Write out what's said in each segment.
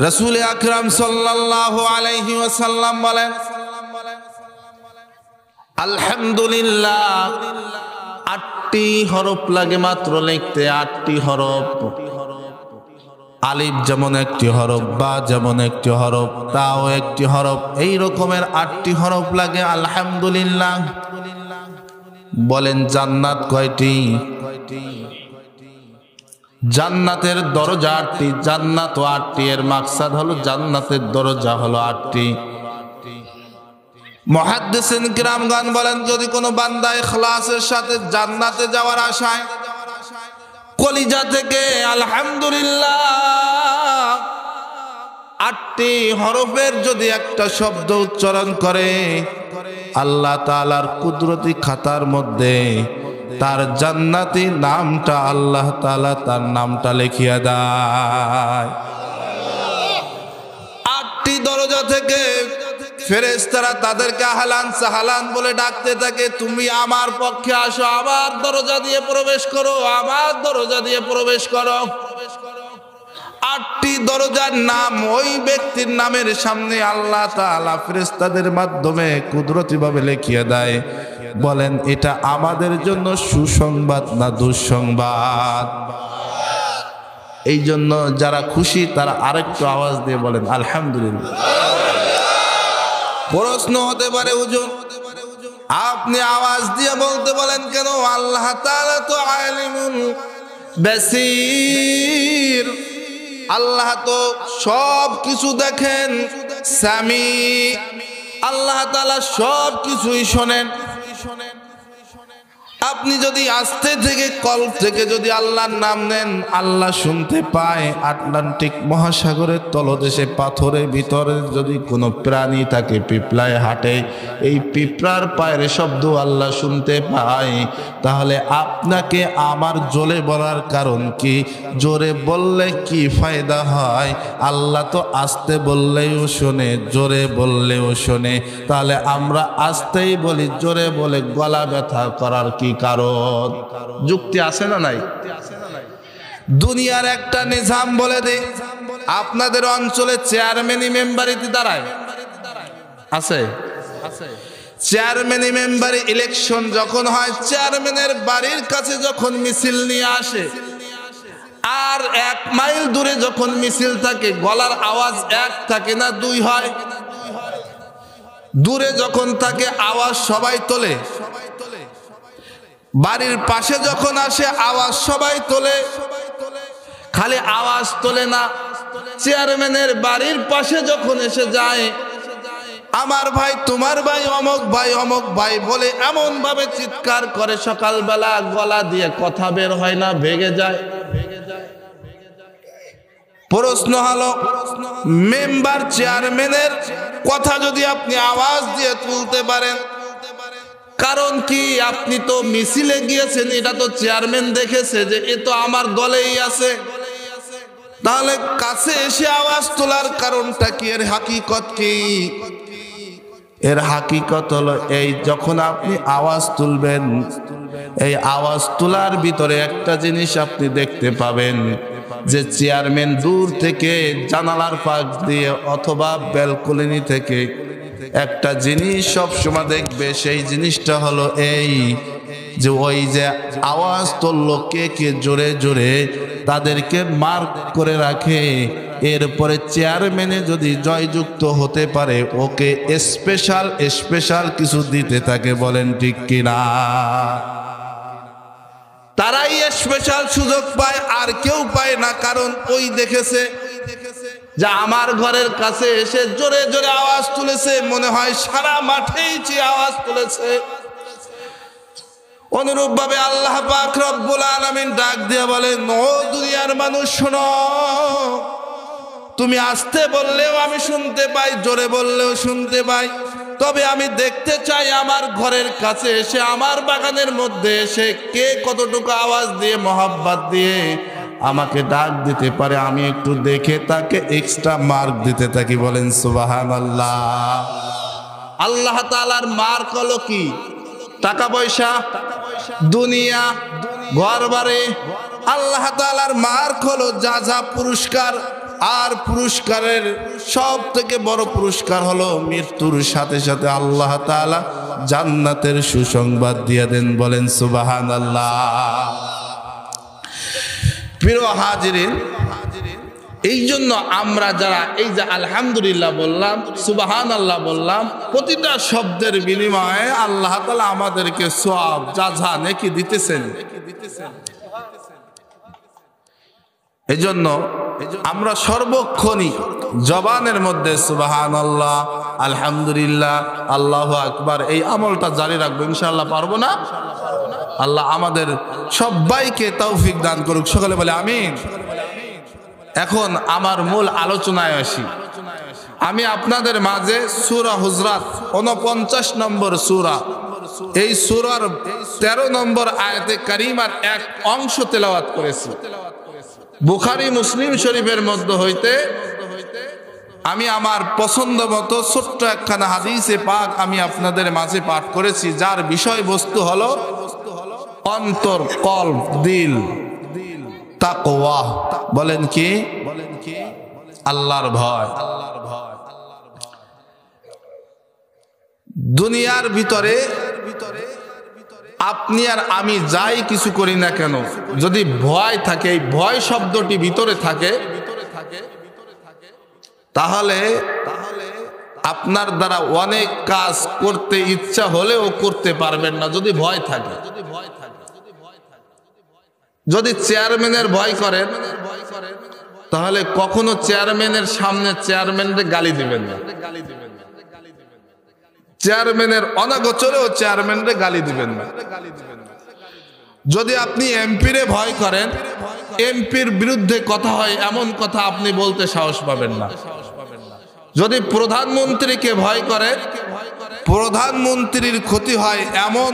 রাসূল আকরাম সাল্লাল্লাহু আলাইহি ওয়াসাল্লাম বলেন, আলহামদুলিল্লাহ 8টি হরফ লাগে মাত্র লিখতে, 8টি হরফ। আলিফ যেমন একটি হরফ, বা যেমন একটি হরফ, তাও একটি হরফ, এই রকমের 8টি হরফ লাগে আলহামদুলিল্লাহ। বলেন জান্নাত কয়টি? জান্নাতের দরজা 8টি, জান্নাত 8টি, এর মাকসাদ হলো জান্নাতের দরজা হলো 8টি। মুহাদ্দিসিন কিরামগণ বলেন, যদি কোনো বান্দা ইখলাসের সাথে জান্নাতে যাওয়ার আশায় কলিজা থেকে আলহামদুলিল্লাহ 8টি হরফের যদি একটা শব্দ উচ্চারণ করে, আল্লাহ তাআলার কুদরতি খাতার মধ্যে তার জান্নাতি নামটা আল্লাহ তাআলা তার নামটা লিখিয়ে দেয়। 8টি দরজা থেকে ফেরেশতারা তাদেরকে আহলান সাহলান বলে ডাকতে থাকে, তুমি আমার পক্ষে আসো, আমার দরজা দিয়ে প্রবেশ করো, আমার দরজা দিয়ে প্রবেশ করো। 8টি দরজার নাম ওই ব্যক্তির নামের সামনে আল্লাহ তাআলা ফেরেশতাদের মাধ্যমে কুদরতিভাবে লিখিয়ে দেয়। বলেন এটা আমাদের জন্য সুসংবাদ না দুঃসংবাদ? এই জন্য যারা খুশি তারা আরেকটু আওয়াজ দিয়ে বলেন আলহামদুলিল্লাহ। প্রশ্ন হতে পারে, হুজুর আপনি আওয়াজ দিয়ে বলতে বলেন কেন? আল্লাহ তাআলা তো আলিমুল বাসীর, আল্লাহ তো সব কিছু দেখেন। সামি, আল্লাহ তাআলা সব কিছুই শোনেন। আপনি যদি আস্তে থেকে কল্প থেকে যদি আল্লাহর নাম নেন, আল্লাহ শুনতে পায়। আটলান্টিক মহাসাগরের তলদেশে পাথরের ভিতরে যদি কোনো প্রাণী থাকে, পিঁপড়ায় হাঁটে, এই পিঁপড়ার পায়ের শব্দ আল্লাহ শুনতে পায়। তাহলে আপনাকে আমার জোরে বলার কারণ কি? জোরে বললে কি ফায়দা হয়? আল্লাহ তো আস্তে বললেও শোনে, জোরে বললেও শোনে। তাহলে আমরা আস্তেই বলি, জোরে বলে গলা ব্যথা করার কি কারণ? যুক্তি আছে না নাই? দুনিয়ার একটা নিজাম বলে দেই, আপনাদের অঞ্চলে চেয়ারম্যানি মেম্বারিতে দাঁড়ায় আছে? চেয়ারম্যানি মেম্বারি ইলেকশন যখন হয়, চেয়ারম্যানের বাড়ির কাছে যখন মিছিল নিয়ে আসে, আর 1 মাইল দূরে যখন মিছিল থাকে, গলার আওয়াজ 1 থাকে না 2 হয়? দূরে যখন থাকে আওয়াজ সবাই তোলে, বাড়ির পাশে যখন আসে আওয়াজ সবাই তোলে। খালি আওয়াজ তোলে না, চেয়ারম্যানের বাড়ির পাশে যখন এসে যায়, আমার ভাই, তোমার ভাই, অমক ভাই, অমক ভাই বলে এমন ভাবে চিৎকার করে, সকালবেলা গলা দিয়ে কথা বের হয় না, ভেঙে যায়। প্রশ্ন হলো, মেম্বার চেয়ারম্যানের কথা যদি আপনি আওয়াজ দিয়ে তুলতে পারেন, কারণ কি? আপনি তো মিছিলে গিয়েছেন, এটা তো চেয়ারম্যান দেখেছে যে এ তো আমার দলেই আছে। তাহলে কাছে এসে আওয়াজ তোলার কারণটা কি? এর হাকিকত কি? এর হাকিকত হলো এই, যখন আপনি আওয়াজ তুলবেন, এই আওয়াজ তোলার ভিতরে একটা জিনিস আপনি দেখতে পাবেন, যে চেয়ারম্যান দূর থেকে জানালার পাশ দিয়ে অথবা ব্যালকনি থেকে একটা জিনিস সব সময় দেখবে। সেই জিনিসটা হলো এই, যে ওই যে আওয়াজ তুললো কে কে জোরে জোরে, তাদেরকে মার্ক করে রাখে। এরপরে চেয়ারম্যানে যদি জয়যুক্ত হতে পারে, ওকে স্পেশাল কিছু দিতে থাকে। বলেন ঠিক কিনা? তারাই স্পেশাল সুযোগ পায়, আর কেউ পায় না। কারণ ওই দেখেছে যে আমার ঘরের কাছে এসে জোরে জোরে আওয়াজ তুলেছে, মনে হয় সারা মাঠেই আওয়াজ তুলেছে। অনুরূপ ভাবে আল্লাহ পাক রব্বুল আলামিন ডাক দিয়ে বলেন, ও দুনিয়ার মানুষ শোনো, তুমি আস্তে বললেও আমি শুনতে পাই, জোরে বললেও শুনতে পাই। তবে আমি দেখতে চাই আমার ঘরের কাছে এসে, আমার বাগানের মধ্যে এসে কে কতটুকু আওয়াজ দিয়ে, মহব্বত দিয়ে আমাকে ডাক দিতে পারে। আমি একটু দেখে তাকে এক্সট্রা মার্ক দিতে থাকি। বলেন সুবহানাল্লাহ। আল্লাহ তাআলার মার্ক হলো কি? টাকা পয়সা, দুনিয়া, ঘর বাড়ি। আল্লাহ তাআলার মার্ক হলো যা যা পুরস্কার আর পুরস্কারের সব থেকে বড় পুরস্কার হলো মৃত্যুর সাথে সাথে আল্লাহ তাআলা জান্নাতের সুসংবাদ দিয়ে দেন। বলেন সুবহানাল্লাহ। প্রিয় হাজিরিন, এই জন্য আমরা যারা এই যে আলহামদুলিল্লাহ বললাম, সুবহানাল্লাহ বললাম, প্রতিটা শব্দের বিনিময়ে আল্লাহ তাআলা আমাদেরকে সওয়াব জাযা নেকি দিতেছেন। এই জন্য আমরা সর্বক্ষণই জবানের মধ্যে সুবহানাল্লাহ, আলহামদুলিল্লাহ, আল্লাহু আকবার এই আমলটা জারি রাখবো। ইনশাআল্লাহ পারবো না? আল্লাহ আমাদের সবাইকে তৌফিক দান করুক। সকলে বলে আমিন। এখন আমার মূল আলোচনায় আসি। আমি আপনাদের মাঝে সূরা হুজরাত 49 নম্বর সূরা, এই সূরার 13 নম্বর আয়াতে কারিমার এক অংশ তেলাওয়াত করেছি। বুখারী মুসলিম শরীফের মধ্যে হইতে আমি আমার পছন্দ মতো ছোট্ট একখানা হাদিসে পাক আমি আপনাদের মাঝে পাঠ করেছি, যার বিষয়বস্তু হলো অন্তর, কলব, দিল, তাকওয়া। বলেন কি? আল্লাহর ভয়। দুনিয়ার ভিতরে আপনি আর আমি যাই কিছু করি না কেন, যদি ভয় থাকে, এই ভয় শব্দটি ভিতরে থাকে, তাহলে আপনার দ্বারা অনেক কাজ করতে ইচ্ছা হলেও করতে পারবেন না, যদি ভয় থাকে। যদি চেয়ারম্যানের ভয় করেন, তাহলে কখনো চেয়ারম্যানের সামনে চেয়ারম্যানকে গালি দিবেন না। চেয়ারম্যানের অনাগোচরেও চেয়ারম্যানকে গালি দিবেন না। যদি আপনি এমপিরে ভয় করেন, এমপির বিরুদ্ধে কথা হয় এমন কথা আপনি বলতে সাহস পাবেন না। যদি প্রধানমন্ত্রীকে ভয় করেন, প্রধানমন্ত্রীর ক্ষতি হয় এমন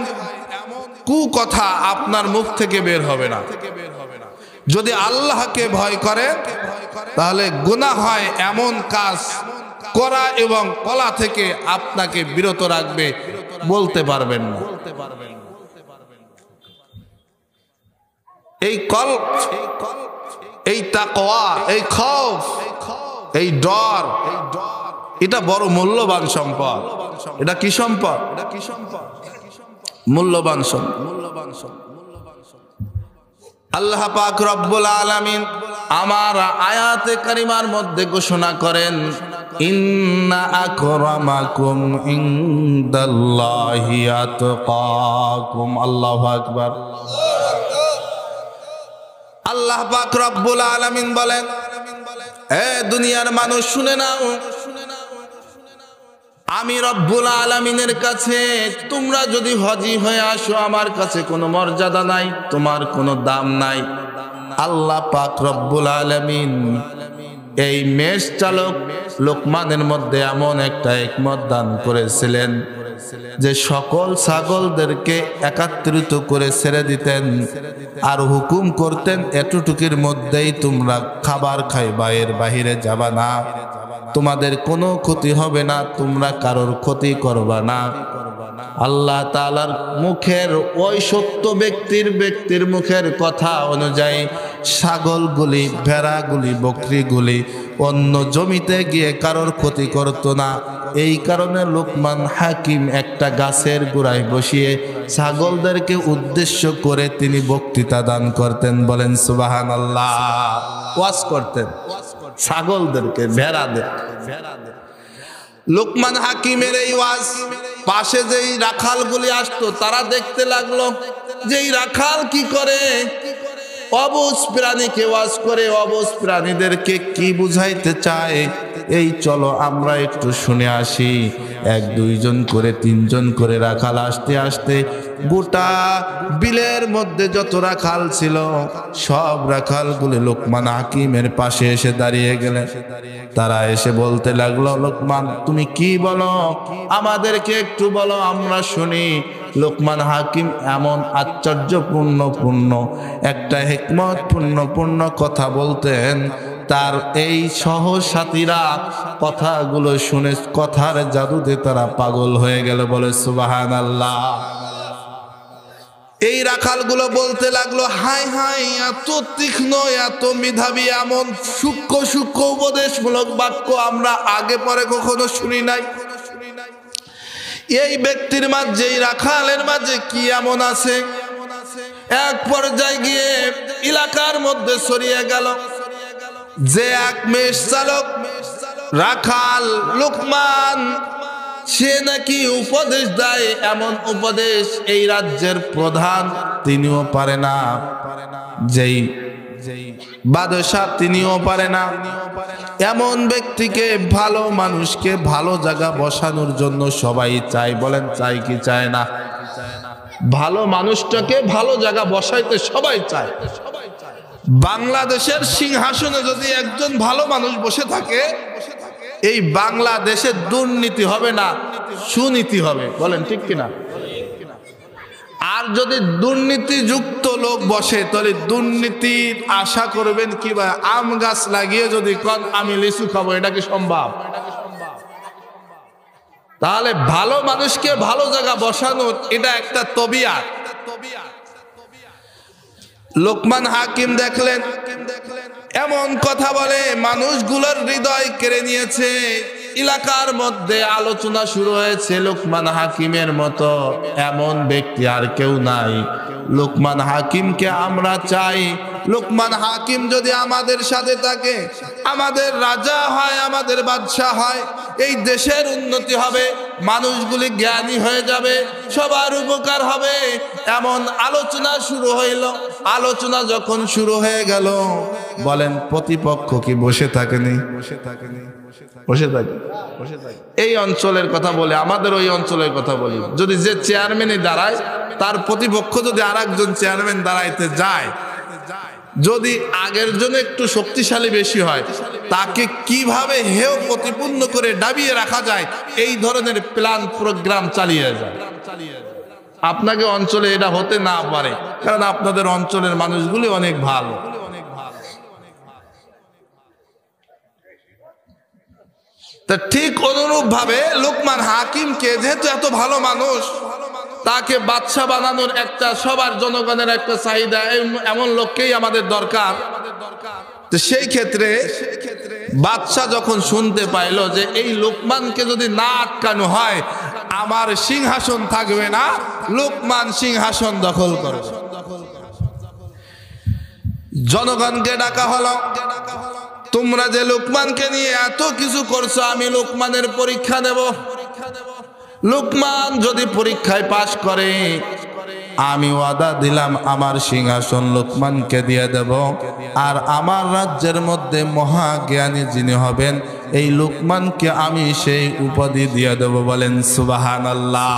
কুকথা আপনার মুখ থেকে বের হবে না। যদি আল্লাহকে ভয় করেন, তাহলে গুনাহ হয় এমন কাজ করা এবং বলা থেকে আপনাকে বিরত রাখবে, বলতে পারবেন না। এই কলব, এই তাকওয়া, এই খৌফ, এই ডর, এটা বড় মূল্যবান সম্পদ। এটা কি সম্পদ? মূল্যবান সম্পদ। আল্লাহ পাক রব্বুল আলামিন আমার আয়াতে কারিমার মধ্যে ঘোষণা করেন, ইন্না আকরামাকুম ইনদাল্লাহি আতকাকুম। আল্লাহু আকবার। আল্লাহ পাক রব্বুল আলামিন বলেন, এ দুনিয়ার মানুষ শুনে নাও, আমি রব্বুল আলামিনের কাছে তোমরা যদি হজি হয়ে আসো, আমার কাছে কোনো মর্যাদা নাই, তোমার কোনো দাম নাই। আল্লাহ পাক রব্বুল আলামিন এই মেষ চালক লোকমানের মধ্যে এমন একটা হিকমত দান করেছিলেন যে সকল ছাগলদেরকে একত্রিত করে ছেড়ে দিতেন আর হুকুম করতেন, এতটুকুর মধ্যেই তোমরা খাবার খাইবা, এর বাহিরে যাবা না, তোমাদের কোনো ক্ষতি হবে না, তোমরা কারোর ক্ষতি করবা না। আল্লাহ তাআলার মুখের ওই সত্য ব্যক্তির মুখের কথা অনুযায়ী ছাগলগুলি, ভেড়াগুলি, বকরিগুলি অন্য জমিতে গিয়ে কারোর ক্ষতি করতো না। এই কারণে লোকমান হাকিম একটা গাছের গোড়ায় বসিয়ে ছাগলদেরকে উদ্দেশ্য করে তিনি বক্তৃতা দান করতেন। বলেন সুবহানাল্লাহ। ওয়াজ করতেন ছাগলদেরকে, ভেড়াদের। লোকমান হাকিমের এই ওয়াজ পাশে যেই রাখালগুলি আসতো, তারা দেখতে লাগলো যে এই রাখাল কি করে, অবুঝ প্রাণীকে ওয়াজ করে, অবুঝ প্রাণীদেরকে কি বুঝাইতে চায়। এই চলো আমরা একটু শুনে আসি। এক দুইজন করে, তিনজন করে রাখাল আসতে আসতে গোটা বিলের মধ্যে যত রাখাল ছিল সব রাখালগুলি লোকমান হাকিমের পাশে এসে দাঁড়িয়ে গেলেন। তারা এসে বলতে লাগলো, লোকমান তুমি কি বলো, আমাদেরকে একটু বলো, আমরা শুনি। লোকমান হাকিম এমন আশ্চর্যপূর্ণ একটা হিকমত পূর্ণ কথা বলতেন, তার এই সহসাথীরা কথাগুলো শুনে কথার জাদুতে তারা পাগল হয়ে গেল। বলে সুবহানাল্লাহ। এই রাখালগুলো বলতে লাগলো, হাই হাই, এত তীক্ষ্ণ, এত মেধাবী, এমন সূক্ষ্ম সূক্ষ্ম উপদেশমূলক বাক্য আমরা আগে পরে কখনো শুনি নাই। এই ব্যক্তির মাঝে, এই রাখালের মাঝে কি এমন আছে? এক পর্যায়ে গিয়ে এলাকার মধ্যে ছড়িয়ে গেল যে এক মেষ চালক রাখাল লোকমান, সে নাকি উপদেশ দেয়, এমন উপদেশ এই রাজ্যের প্রধান তিনিও পারে না, যেই বাদশাহ তিনিও পারে না। এমন ব্যক্তিকে, ভালো মানুষকে ভালো জায়গা বসানোর জন্য সবাই চায়। বলেন চাই কি চায় না? ভালো মানুষটাকে ভালো জায়গা বসাইতে সবাই চায়। বাংলাদেশের সিংহাসনে যদি একজন ভালো মানুষ বসে থাকে, এই বাংলাদেশে দুর্নীতি হবে না, সুনীতি হবে। বলেন ঠিক কিনা? আর যদি দুর্নীতিযুক্ত লোক বসে, তাহলে দুর্নীতির আশা করবেন কি? বা আম গাছ লাগিয়ে যদি কোন আমি লিচু খাবো, এটা কি সম্ভব? তাহলে ভালো মানুষকে ভালো জায়গা বসানোর এটা একটা তবিয়ত। লোকমান হাকিম দেখলেন এমন কথা বলে, মানুষগুলোর হৃদয় কেড়ে নিয়েছে। এলাকার মধ্যে আলোচনা শুরু হয়েছে, লোকমান হাকিমের মতো এমন ব্যক্তি আর কেউ নাই। লোকমান হাকিমকে আমরা চাই। লোকমান হাকিম যদি আমাদের সাথে থাকে, আমাদের রাজা হয়, আমাদের বাদশাহ হয়, এই দেশের উন্নতি হবে, মানুষগুলি জ্ঞানী হয়ে যাবে, সবার উপকার হবে। এমন আলোচনা শুরু হইল। আলোচনা যখন শুরু হয়ে গেল, বলেন প্রতিপক্ষ কি বসে থাকেনি? বসে থাকে। এই অঞ্চলের কথা বলে, আমাদের ওই অঞ্চলের কথা বলি, যদি যে চেয়ারম্যানই দাঁড়ায়, তার প্রতিপক্ষ যদি আর একজন চেয়ারম্যান দাঁড়াইতে যায়, যদি আগের জন্য একটু শক্তিশালী বেশি হয়, তাকে কিভাবে হেয় প্রতিপন্ন করে ডাবিয়ে রাখা যায়, এই ধরনের প্ল্যান প্রোগ্রাম চালিয়ে যায়। আপনাকে অঞ্চলে এটা হতে না পারে, কারণ আপনাদের অঞ্চলের মানুষগুলি অনেক ভালো। তা ঠিক অনুরূপ ভাবে লোকমান হাকিমকে, যেহেতু এত ভালো মানুষ, তাকে বাদশা বানানোর একটা, সবার জনগণের একটা চাহিদা, এমন লোককেই আমাদের দরকার। তো সেই ক্ষেত্রে বাদশা যখন শুনতে পাইল যে এই লোকমানকে যদি না আটকানো হয়, আমার সিংহাসন থাকবে না, লোকমান সিংহাসন দখল করবে। জনগণকে ডাকা হলো, তোমরা যে লোকমানকে নিয়ে এত কিছু করছো, আমি লোকমানের পরীক্ষা নেব। লোকমান যদি পরীক্ষায় পাশ করে, আমি ওয়াদা দিলাম আমার সিংহাসন লোকমানকে দিয়ে দেব। আর আমার রাজ্যের মধ্যে মহাজ্ঞানী যিনি হবেন, এই লোকমানকে আমি সেই উপাধি দিয়ে দেব। বলেন সুবহানাল্লাহ।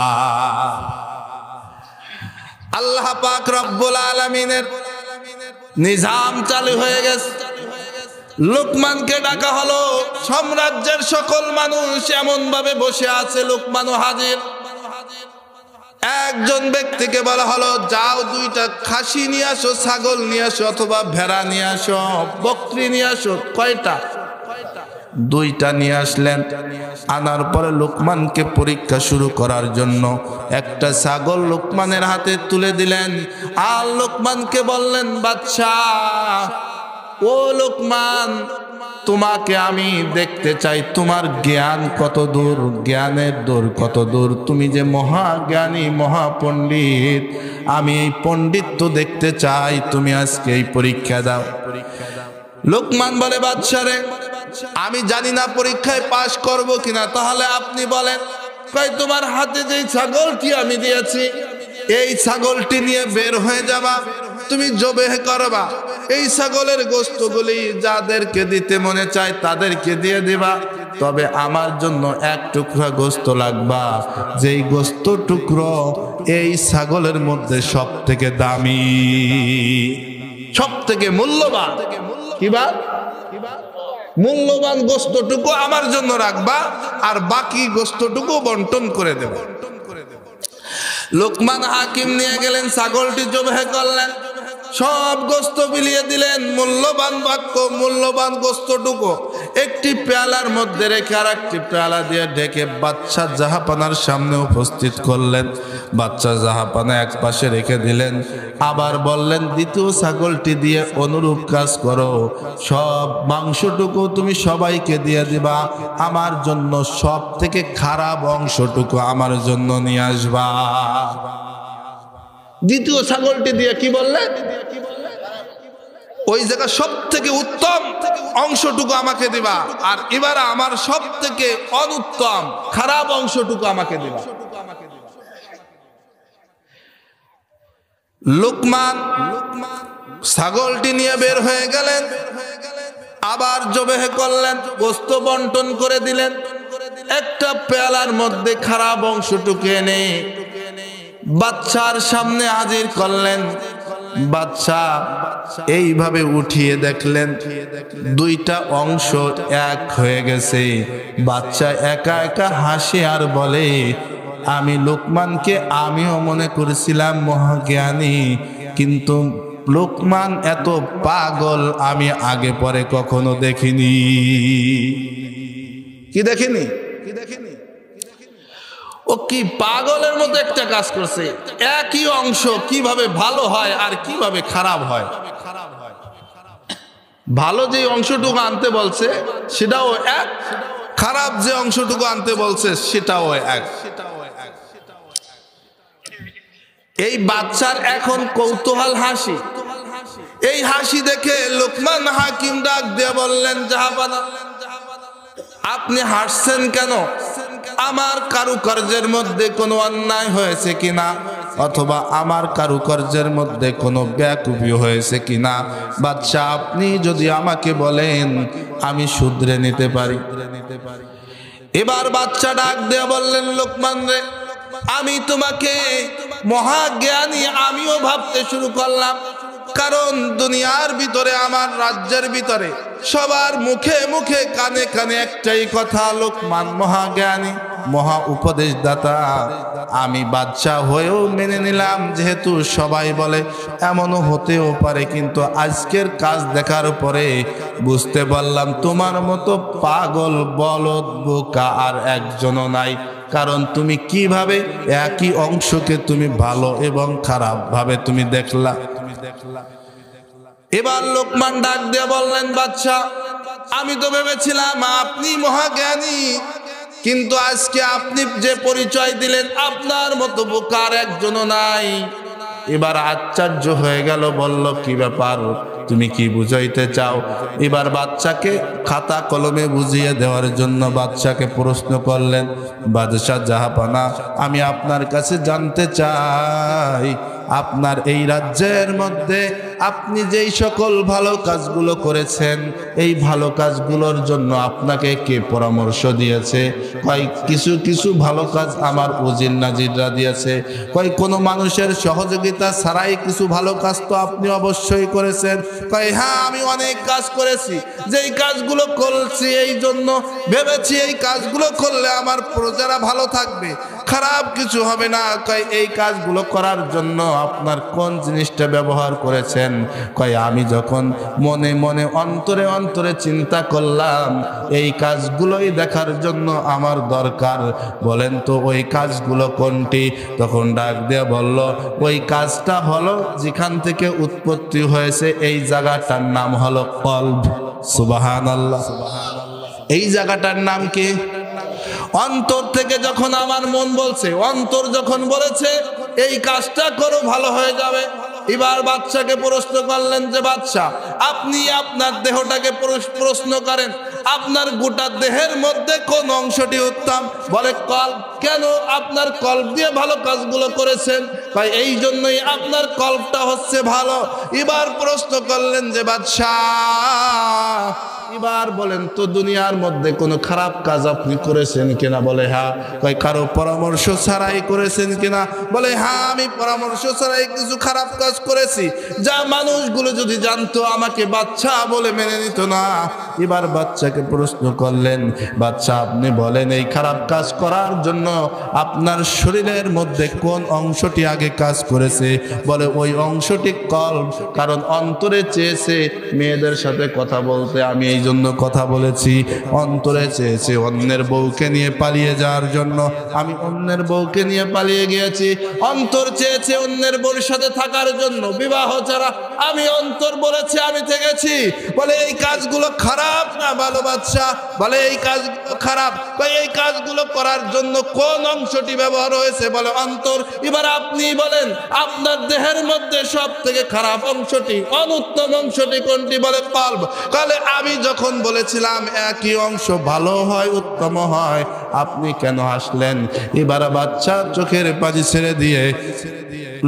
আল্লাহ পাক রব্বুল আলামিনের নিজাম চালু হয়ে গেছে। লোকমানকে ডাকা হলো, সাম্রাজ্যের সকল মানুষ এমন ভাবে বসে আছে, লোকমানও হাজির। একজন ব্যক্তিকে বলা হলো, যাও দুইটা খাসি নিয়ে আসো, ছাগল নিয়ে আসো, অথবা ভেড়া নিয়ে আসো, বকরি নিয়ে আসো। কয়টা? দুইটা নিয়ে আসলেন। আনার পরে লোকমানকে পরীক্ষা শুরু করার জন্য একটা ছাগল লোকমানের হাতে তুলে দিলেন। আর লোকমানকে বললেন, বাদশাহ, ও লোকমান, তোমাকে আমি দেখতে চাই, তোমার জ্ঞান কত দূর, জ্ঞানের দূর কত দূর, তুমি যে মহাজ্ঞানী মহাপণ্ডিত, আমি এই পণ্ডিত্য দেখতে চাই, তুমি আজকে এই পরীক্ষা দাও। লোকমান বলে, বাদশা রে, আমি জানি না পরীক্ষায় পাশ করব কিনা, তাহলে আপনি বলেন। কই, তোমার হাতে যে ছাগলটি আমি দিয়েছি, এই ছাগলটি নিয়ে বের হয়ে যাবা, তুমি জবেহ করবা। এই ছাগলের গোশতগুলি যাদেরকে দিতে মনে চায় তাদেরকে দিয়ে দিবা, তবে আমার জন্য এক টুকরা গোশত লাগবা, যেই গোশত টুকরো এই ছাগলের মধ্যে সব থেকে দামি, সব থেকে মূল্যবান। কিবা মূল্যবান গোশতটুকু আমার জন্য রাখবা, আর বাকি গোশতটুকু বন্টন করে দেব। লোকমান হাকিম নিয়ে গেলেন, ছাগলটি জবাই করলেন। সব গোস্ত বিলিয়ে দিলেন। মূল্যবান বাক্য, মূল্যবান গোস্তটুকু একটি পেয়ালার মধ্যে রেখে আর একটি পেয়ালা দিয়ে ঢেকে বাচ্চা জাহাপানার সামনে উপস্থিত করলেন। বাচ্চা জাহাপানা এক পাশে রেখে দিলেন। আবার বললেন, দ্বিতীয় ছাগলটি দিয়ে অনুরূপ কাজ করো, সব মাংসটুকু তুমি সবাইকে দিয়ে দিবা, আমার জন্য সব থেকে খারাপ অংশটুকু আমার জন্য নিয়ে আসবা। দ্বিতীয় ছাগলটি দিয়ে কি বললেন? ওই জায়গা সব থেকে উত্তম অংশটুকু আমাকে দিবা, আর এবার আমার সব থেকে অনুত্তম খারাপ অংশটুকু আমাকে দিবা। লুকমান ছাগলটি নিয়ে বের হয়ে গেলেন, আবার জবেহ করলেন, গোস্ত বন্টন করে দিলেন। একটা পেয়ালার মধ্যে খারাপ অংশটুকু এনে বাচ্চার সামনে হাজির করলেন। বাচ্চা এইভাবে উঠিয়ে দেখলেন দুইটা অংশ এক হয়ে গেছে। বাচ্চা একা একা হাসে আর বলে, আমি লোকমানকে আমিও মনে করেছিলাম মহাজ্ঞানী, কিন্তু লোকমান এত পাগল আমি আগে পরে কখনো দেখিনি। কি দেখিনি? ও কি পাগলের মতো একটা কাজ করছে। একই অংশ কিভাবে ভালো হয় আর কিভাবে খারাপ হয়। ভালো যে অংশটুকু আনতে বলছে সেটাও এক, খারাপ যে অংশটুকু আনতে বলছে সেটাও এক। এই বাচ্চার এখন কৌতূহল হাসি। এই হাসি দেখে লোকমান হাকিম ডাক দিয়ে বললেন, জাহাপানা আপনি হাসছেন কেন? আমার কারুকার্যের মধ্যে কোনো অন্যায় হয়েছে কিনা, অথবা আমার কারুকার্যের মধ্যে কোনো বেকুবি হয়েছে কিনা? বাচ্চা আপনি যদি আমাকে বলেন আমি শুধরে নিতে পারি। এবার বাচ্চা ডাক দিয়ে বললেন, লোকমান রে, আমি তোমাকে মহাজ্ঞানী আমিও ভাবতে শুরু করলাম, কারণ দুনিয়ার ভিতরে আমার রাজ্যের ভিতরে সবার মুখে মুখে কানে কানে একটাই কথা, লোকমান মহাজ্ঞানী মহা উপদেশদাতা। আমি বাচ্চা হয়েও মেনে নিলাম, যেহেতু সবাই বলে, এমনও হতেও পারে। কিন্তু আজকের কাজ দেখার পরে বুঝতে পারলাম তোমার মতো পাগল বলদ বোকা আর একজনও নাই। কারণ তুমি কিভাবে একই অংশকে তুমি ভালো এবং খারাপ ভাবে তুমি দেখলা। এবার লোকমান ডাক দিয়ে বললেন, বাচ্চা আমি তো ভেবেছিলাম আপনি মহাজ্ঞানী, কিন্তু আজকে আপনি যে পরিচয় দিলেন আপনার মতো বোকার একজনও নাই। এবার আশ্চর্য হয়ে গেল, বলল কি ব্যাপার, তুমি কি বুঝাইতে চাও? এবার বাচ্চাকে খাতা কলমে বুঝিয়ে দেওয়ার জন্য বাচ্চাকে প্রশ্ন করলেন, বাদশাহ জাহাপানা আমি আপনার কাছে জানতে চাই, আপনার এই রাজ্যের মধ্যে আপনি যেই সকল ভালো কাজগুলো করেছেন, এই ভালো কাজগুলোর জন্য আপনাকে কে পরামর্শ দিয়েছে? কয় কিছু কিছু ভালো কাজ আমার উজির নাজিররা দিয়েছে। কয় কোনো মানুষের সহযোগিতা ছাড়াই কিছু ভালো কাজ তো আপনি অবশ্যই করেছেন। কয় হ্যাঁ, আমি অনেক কাজ করেছি, যেই কাজগুলো করছি এই জন্য ভেবেছি এই কাজগুলো করলে আমার প্রজারা ভালো থাকবে, খারাপ কিছু হবে না। কয় এই কাজগুলো করার জন্য আপনার কোন জিনিসটা ব্যবহার করেছেন? কয় আমি যখন মনে মনে অন্তরে অন্তরে চিন্তা করলাম এই কাজগুলোই দেখার জন্য আমার দরকার, বলেন তো ওই কাজগুলো কোনটি? তখন ডাক দিয়ে বলল, ওই কাজটা হলো যেখান থেকে উৎপত্তি হয়েছে এই জায়গাটার নাম হলো কলব। সুবহানাল্লাহ। এই জায়গাটার নাম কি? অন্তর থেকে যখন আমার মন বলছে, অন্তর যখন বলেছে এই কাজটা করো ভালো হয়ে যাবে। এবার বাচ্চাকে প্রশ্ন করলেন যে, বাচ্চা আপনি আপনার দেহটাকে প্রশ্ন করেন, আপনার গোটা দেহের মধ্যে কোন অংশটি উত্তম? বলে কল্প। কেন? আপনার কল্প দিয়ে ভালো কাজগুলো করেছেন, তাই এই জন্যই আপনার কল্পটা হচ্ছে ভালো। এবার প্রশ্ন করলেন যে, বাদশা এবার বলেন তো দুনিয়ার মধ্যে কোনো খারাপ কাজ আপনি করেছেন কিনা? বলে হ্যাঁ। কয় কারো পরামর্শ ছাড়াই করেছেন কিনা? বলে হ্যাঁ, আমি পরামর্শ ছাড়াই কিছু খারাপ কাজ করেছি, যা মানুষগুলো যদি জানতো আমাকে বাচ্চা বলে মেনে নিত না। এবার বাচ্চাকে প্রশ্ন করলেন, বাচ্চা আপনি বলেন এই খারাপ কাজ করার জন্য আপনার শরীরের মধ্যে কোন অংশটি আগে কাজ করেছে? বলে ওই অংশটি কলব, কারণ অন্তরে চেয়েছে মেয়েদের সাথে কথা বলতে, আমি এই জন্য কথা বলেছি। অন্তরে চেয়েছে অন্যের বউকে নিয়ে পালিয়ে যাওয়ার জন্য, আমি অন্যের বউকে নিয়ে পালিয়ে গিয়েছি। অন্তর চেয়েছে অন্যের বউর সাথে থাকার জন্য, বিবাহ ছাড়া, আমি অন্তর বলেছে আমি থেকেছি। বলে এই কাজগুলো খারাপ না ভালো? বাচ্চা বলে এই কাজগুলো খারাপ। এই কাজগুলো করার জন্য কোন অংশটি ব্যবহার হয়েছে? বলে অন্তর। এবার আপনি বলেন আপনার দেহের মধ্যে সব থেকে খারাপ অংশটি, অনুত্তম অংশটি কোনটি? বলে কলব। তাহলে আমি যখন বলেছিলাম একই অংশ ভালো হয়, উত্তম হয়, আপনি কেন হাসলেন? এবার বাচ্চা চোখের পানি ছেড়ে দিয়ে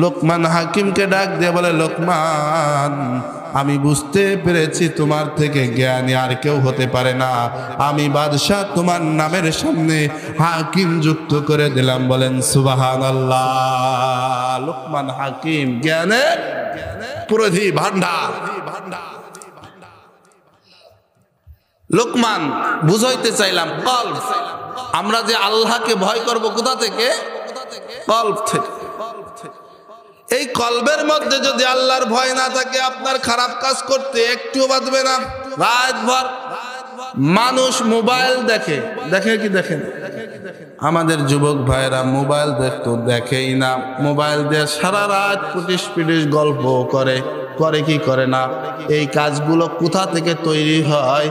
লোকমান হাকিমকে ডাক দিয়ে বলে, লোকমান, আমি বুঝতে পেরেছি তোমার থেকে জ্ঞানী আর কেউ হতে পারে না। আমি বাদশাহ তোমার নামের সামনে হাকিম যুক্ত করে দিলাম। বলেন সুবহানাল্লাহ। লোকমান হাকিম জ্ঞানের প্রধি ভান্ডার। লোকমান বুঝাইতে চাইলাম কলব। আমরা যে আল্লাহকে ভয় করব কোথা থেকে? কলব থেকে। এই কলবের মধ্যে যদি আল্লাহর ভয় না থাকে, আপনার খারাপ কাজ করতে একটু বাঁধবে না। রাতভর মানুষ মোবাইল দেখে, দেখে কি দেখেন? আমাদের যুবক ভাইরা মোবাইল দেখতো, দেখেই না। মোবাইল দিয়ে সারা রাত পুটিশ পিটিশ গল্প করে, করে কি করে না? এই কাজগুলো কোথা থেকে তৈরি হয়?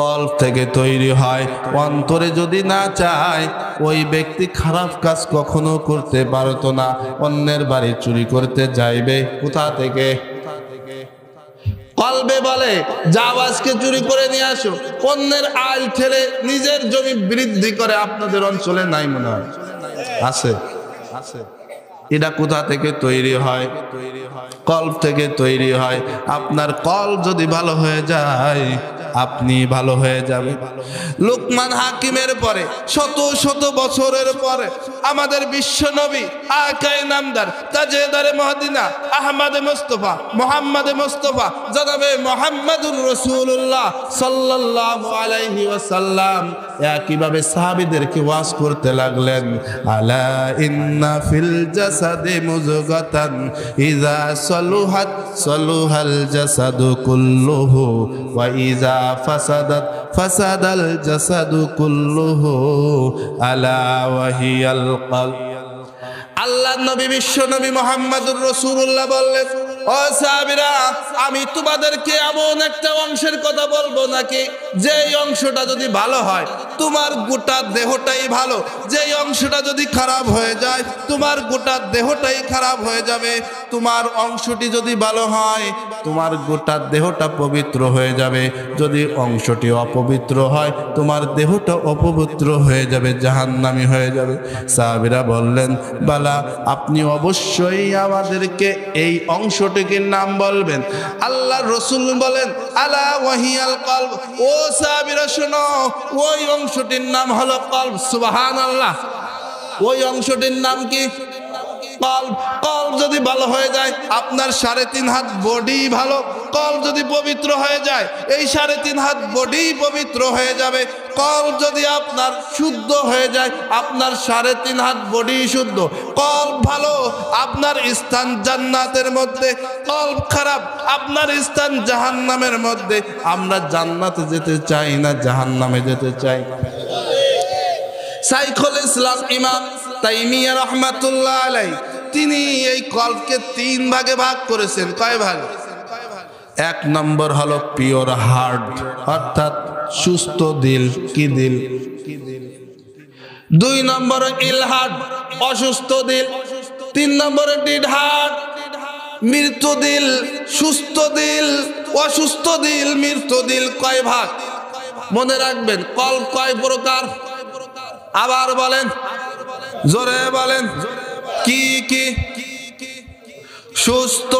কলব থেকে তৈরি হয়। অন্তরে যদি না চায়, ওই ব্যক্তি খারাপ কাজ কখনো করতে পারতো না। অন্যের বাড়ি চুরি করতে যাইবে কোথা থেকে? কলবে বলে যাও আজকে চুরি করে নিয়ে আসো। অন্যের আইল ঠেলে নিজের জমি বৃদ্ধি করে। আপনাদের অঞ্চলে নাই মনে হয়? আছে, আছে। এটা কোথা থেকে তৈরি হয়? কলব থেকে তৈরি হয়। আপনার কলব যদি ভালো হয়ে যায়, আপনি ভালো হয়ে যাবে। লোকমান হাকিমের পরে শত শত বছরের পরে আমাদের বিশ্ব নবী আকায়ে নামদার তাজেদারে মদিনা আহমদ মুস্তাফা মুহাম্মদ মুস্তাফা জনাবে মুহাম্মদুর রাসূলুল্লাহ সাল্লাল্লাহু আলাইহি ওয়াসাল্লাম একইভাবে সাহাবীদেরকে ওয়াজ করতে লাগলেন, আলা ইন্না ফিল জাসাদি মুযগাতান ইযা সালুহাত সালুহাল জাসাদু কুল্লুহু ওয়া ইযা ফাসাদাত ফাসাদাল জাসাদু কুল্লুহু আলা ওয়া হিয়াল কলব। আল্লাহর নবী বিশ্ব নবী মুহাম্মদুর রাসূলুল্লাহ বললেন, ও সাহাবীরা, আমি তোমাদেরকে এমন একটা অংশের কথা বলবো নাকি যেই অংশটা যদি ভালো হয় তোমার গোটা দেহটাই ভালো, যেই অংশটা যদি খারাপ হয়ে যায় তোমার গোটা দেহটাই খারাপ হয়ে যাবে। তোমার অংশটি যদি ভালো হয় তোমার গোটা দেহটা পবিত্র হয়ে যাবে, যদি অংশটি অপবিত্র হয় তোমার দেহটা অপবিত্র হয়ে যাবে, জাহান্নামী হয়ে যাবে। সাহাবীরা বললেন, বালা, আপনি অবশ্যই আমাদেরকে এই অংশটির নাম বলবেন। আল্লাহর রাসূল বলেন, আলা ওয়াহিয়াল কলব। ও সাহাবীরা শোনো, ওই অংশটির নাম হলো কলব। সুবহানাল্লাহ। ওই অংশটির নাম কি? কলব। কলব যদি ভালো হয়ে যায় আপনার 3.5 হাত বডি ভালো। কলব যদি পবিত্র হয়ে যায় এই 3.5 হাত বডি পবিত্র হয়ে যাবে। কলব যদি আপনার শুদ্ধ হয়ে যায় আপনার 3.5 হাত বডি শুদ্ধ। কলব ভালো আপনার স্থান জান্নাতের মধ্যে, কলব খারাপ আপনার স্থান জাহান্নামের মধ্যে। আমরা জান্নাতে যেতে চাই না, জাহান্নামে যেতে চাই। শাইখুল ইসলাম ইমাম তাইমিয়া রাহমাতুল্লাহ আলাইহি তিনি এই কলবকে 3 ভাগে ভাগ করেছেন। কয় ভাগ? 1 নম্বর হলো পিওর হার্ট, অর্থাৎ সুস্থ দিল। কি দিল? 2 নম্বর ইলহাদ, অসুস্থ দিল। 3 নম্বর ডিড হার্ট, মৃত দিল। সুস্থ দিল, অসুস্থ দিল, মৃত দিল। কয় ভাগ? মনে রাখবেন কলব কয় প্রকার? আবার বলেন, জোরে বলেন। কি কি? সুস্থ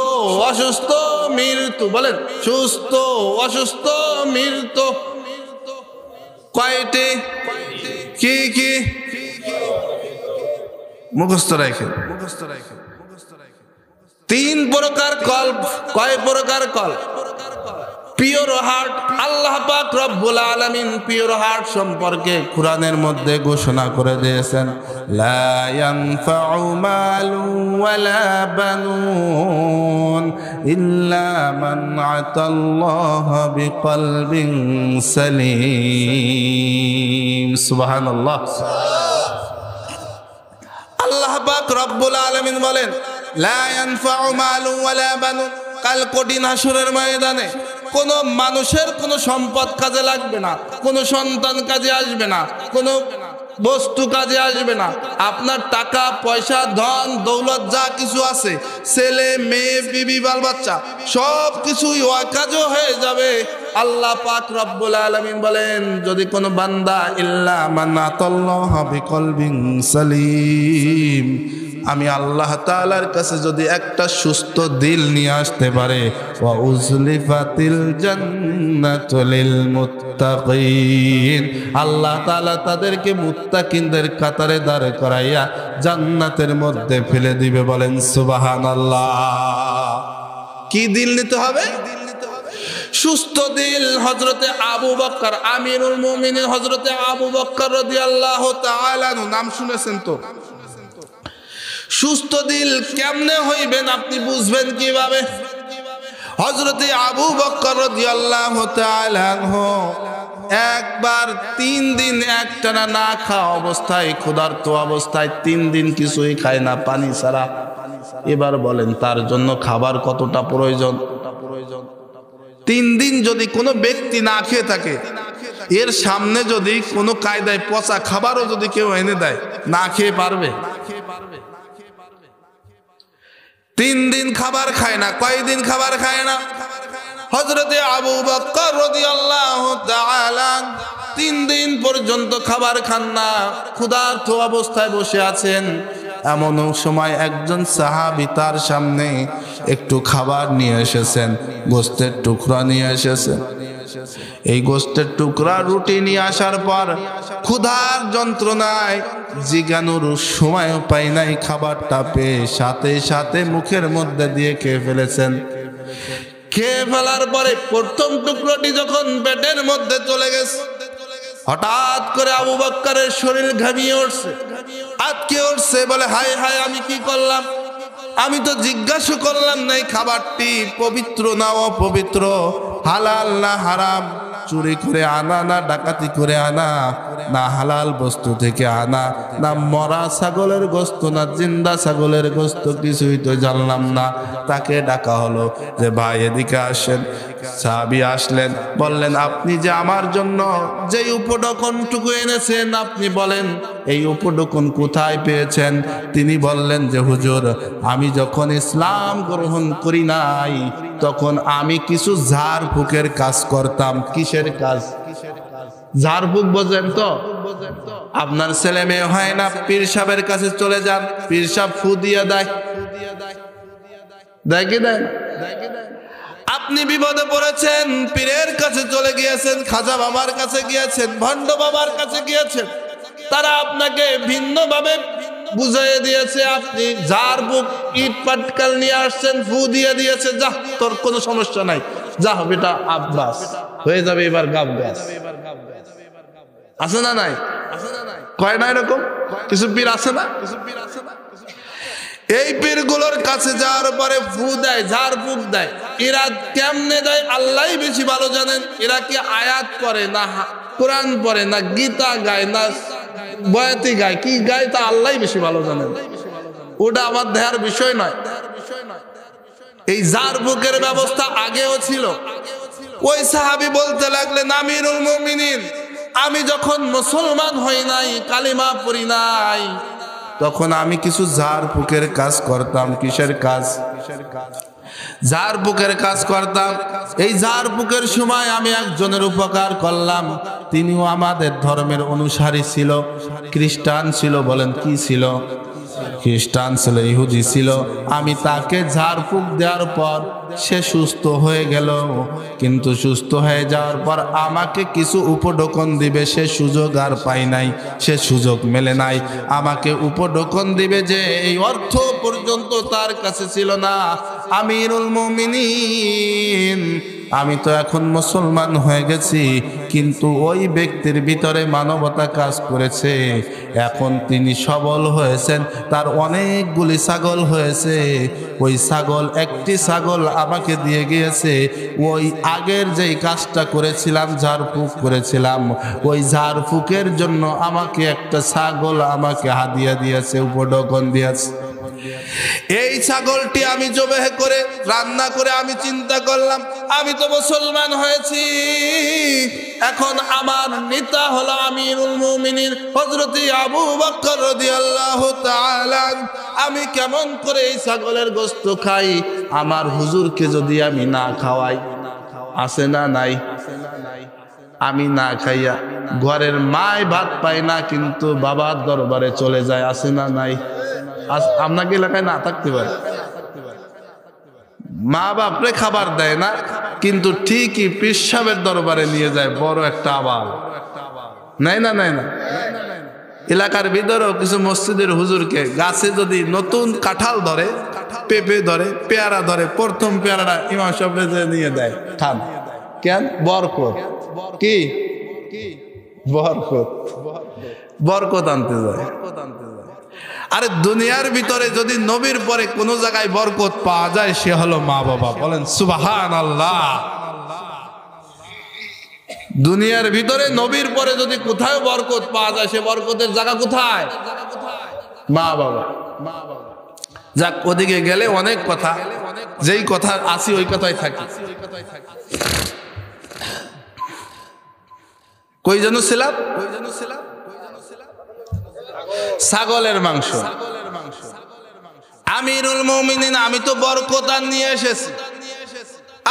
অসুস্থ মৃত্যু, বলেন সুস্থ অসুস্থ মৃত্যু কয়টি? কি কি? মুখস্থ রাখেন। তিন প্রকার কল্প। কয় প্রকার কল্প? Pure heart. আল্লাহ পাক রব্বুল আলামিন পিওর হার্ট সম্পর্কে কোরআনের মধ্যে ঘোষণা করে দিয়েছেন, লা ইয়ানফাউ মালু ওয়ালা বানুন ইল্লা মান আতাল্লাহা বিকলবিন সালিম। সুবহানাল্লাহ। আল্লাহ পাক রব্বুল আলামিন বলেন, লা ইয়ানফাউ মালু ওয়ালা বানুন, কাল কঠিন হাসরের ময়দানে কোনো মানুষের কোনো সম্পদ কাজে লাগবে না, কোনো সন্তান কাজে আসবে না, কোনো বস্তু কাজে আসবে না। আপনার টাকা পয়সা ধন দৌলত যা কিছু আছে, ছেলে মেয়ে বিবি বাল বাচ্চা সব কিছুই অকাজও হয়ে যাবে। আল্লাহ পাক রব্বুল আলামিন বলেন, যদি কোনো বান্দা ইল্লা মান আতাল্লাহা বিকলবিন সালিম, আমি আল্লাহ তাআলার কাছে যদি একটা সুস্থ দিল নিয়ে আসতে পারে, ওয়া উজলিফাতিল জান্নাতু লিল মুত্তাকিন, আল্লাহ তাআলা তাদেরকে মুত্তাকিনদের কাতারে দাঁড় করাইয়া জান্নাতের মধ্যে ফেলে দিবে। বলেন সুবহানাল্লাহ। কি দিল নিতে হবে? সুস্থ দিল। হযরতে আবু বকর আমিরুল মুমিনিন হযরতে আবু বকর রাদিয়াল্লাহু তাআলা, নাম শুনেছেন তো? সুস্থ দিল কেমনে হইবেন আপনি বুঝবেন কিভাবে? হযরতে আবু বকর রাদিয়াল্লাহু তাআলা আনহু একবার 3 দিন একটানা না খাওয়া অবস্থায়, ক্ষুধার্ত অবস্থায় 3 দিন কিছুই খায় না, পানি ছাড়া। এবার বলেন তার জন্য খাবার কতটা প্রয়োজন? 3 দিন যদি কোনো ব্যক্তি না খেয়ে থাকে, এর সামনে যদি কোনো কায়দায় পচা খাবারও যদি কেউ এনে দেয়, না খেয়ে পারবে? 3 দিন খাবার খায় না। কয়দিন খাবার খায় না? হযরতে আবু বকর রাদিয়াল্লাহু তাআলা 3 দিন পর্যন্ত খাবার খান না, ক্ষুধার্ত অবস্থায় বসে আছেন। এমন সময় একজন সাহাবী তার সামনে একটু খাবার নিয়ে এসেছেন, গোশতের টুকরা নিয়ে এসেছেন। এই গোশতের টুকরা রুটি নিয়ে আসার পর ক্ষুধার যন্ত্রণায় জিগানোর সময়ও পাই নাই, খাবারটা পেয়ে সাথে সাথে মুখের মধ্যে দিয়ে খেয়ে ফেলেছেন। খেয়ে ফেলার পরে প্রথম টুকরোটি যখন পেটের মধ্যে চলে গেছে, হঠাৎ করে আবু বকরের শরীর ঘামিয়ে উঠছে, আটকে উঠছে। বলে, হায় হায়, আমি কি করলাম? আমি তো জিজ্ঞাসা করলাম না এই খাবারটি পবিত্র না অপবিত্র, হালাল না হারাম, চুরি করে আনা না ডাকাতি করে আনা, না হালাল বস্তু থেকে আনা, না মরা ছাগলের গোশত না জিন্দা ছাগলের গোশত, কিছুই তো জানলাম না। তাকে ডাকা হলো যে ভাই এদিকে আসেন। সাহাবী আসলেন, বললেন, আপনি যে আমার জন্য যে উপঢৌকনটুকু এনেছেন, আপনি বলেন এই উপঢৌকন কোথায় পেয়েছেন? তিনি বললেন যে হুজুর, আমি যখন ইসলাম গ্রহণ করি নাই তখন আমি কিছু ঝাড়ফুঁকের কাজ করতাম। কিসের কাজ? ঝাড়ফুঁক বোঝেন তো? আপনার ছেলে মেয়ে হয় না, পীর সাহেবের কাছে চলে যান, পীর সাহেব ফু দিয়ে দেয়, দেখে দেয়। আপনি বিপদে পড়েছেন, পীরের কাছে চলে গিয়েছেন, খাজা বাবার কাছে গিয়েছেন, ভণ্ড বাবার কাছে গিয়েছেন, তারা আপনাকে ভিন্নভাবে বুঝিয়ে দিয়েছে। আপনি ঝাড়ফুঁক ইট পাটকাল নিয়ে আসছেন, ফু দিয়ে দিয়েছে, যা তোর কোনো সমস্যা নাই, যা বেটা আব্বাস হয়ে যাবে এবার গাব গাছ। আছে না নাই? কয় না এরকম কিছু পীর আছে না? এই পীরগুলোর কাছে যাওয়ার পরে ফু দেয়, ঝাড়ফুঁক দেয়। এরা কেমনে দেয় আল্লাহই বেশি ভালো জানেন। এরা কি আয়াত পড়ে না কোরআন পড়ে না গীতা গায় না বয়াতি গায়, কি গায় তা আল্লাহই বেশি ভালো জানেন। ওটা আমার দেখার বিষয় নয়। এই ঝাড়ফুঁকের ব্যবস্থা আগেও ছিল। ওই সাহাবী বলতে লাগলেন, আমিরুল মুমিনিন, আমি যখন মুসলমান হই নাই, কালিমা পড়ি নাই, তখন আমি কিছু ঝাড়ফুঁকের কাজ করতাম। কিসের কাজ? ঝাড়ফুঁকের কাজ করতাম। এই ঝাড়ফুঁকের সময় আমি একজনের উপকার করলাম, তিনিও আমাদের ধর্মের অনুসারী ছিল, খ্রিস্টান ছিল। বলেন কি ছিল? খ্রিস্টান ছিল, ইহুদি ছিল। আমি তাকে ঝাড়ফুঁক দেওয়ার পর সে সুস্থ হয়ে গেল, কিন্তু সুস্থ হয়ে যাওয়ার পর আমাকে কিছু উপঢৌকন দিবে সে সুযোগ আর পাই নাই, সে সুযোগ মেলে নাই। আমাকে উপঢৌকন দিবে যে এই অর্থ পর্যন্ত তার কাছে ছিল না। আমিরুল মুমিনিন, আমি তো এখন মুসলমান হয়ে গেছি, কিন্তু ওই ব্যক্তির ভিতরে মানবতা কাজ করেছে। এখন তিনি সবল হয়েছেন, তার অনেকগুলি ছাগল হয়েছে। ওই ছাগল, একটি ছাগল আমাকে দিয়ে গিয়েছে। ওই আগের যেই কাজটা করেছিলাম, ঝাড়ফুঁক করেছিলাম, ওই ঝাড়ফুঁকের জন্য আমাকে একটা ছাগল আমাকে হাদিয়া দিয়েছে, উপঢৌকন দিয়েছে। এই ছাগলটি আমি জবাহ করে রান্না করে আমি চিন্তা করলাম, আমি তো মুসলমান হয়েছি, এখন আমার নেতা হলো আমিরুল মুমিনিন হযরত আবু বকর রাদিয়াল্লাহু তাআলা। আমি কেমন করে এই ছাগলের গোশত খাই? আমার হুজুরকে যদি আমি না খাওয়াই, আছে না নাই? আমি না খাইয়া ঘরের মায় ভাত পায় না, কিন্তু বাবার দরবারে চলে যায়, আছে না নাই? আপনাকে এলাকায় না থাকতে পারে, মা বাপরে খাবার দেয় না, কিন্তু ঠিকই পীর সাহেবের দরবারে নিয়ে যায়, বড় একটা আবাল। নাই না, নাই না? এলাকার ভিতরেও কিছু মসজিদের হুজুরকে গাছে যদি নতুন কাঁঠাল ধরে, পেঁপে ধরে, পেয়ারা ধরে, প্রথম পেয়ারাটা ইমাম সাহেবকে নিয়ে দেয়, খান। কেন? বরকত। কি বরকত? বরকত আনতে যায়। আরে দুনিয়ার ভিতরে যদি নবীর পরে কোন জায়গায় বরকত পাওয়া যায়, সে হলো মা বাবা। বলেন সুবহানাল্লাহ। দুনিয়ার ভিতরে নবীর পরে যদি কোথায় বরকত পাওয়া যায়, সে বরকতের জায়গা কোথায়? মা বাবা। যাক, ওদিকে গেলে অনেক কথা, যেই কথা আসি ওই কথাই থাকি। কই যেন ছিলাম? ছাগলের মাংস। আমিরুল মুমিনিন, আমি তো বরকত নিয়ে এসেছি,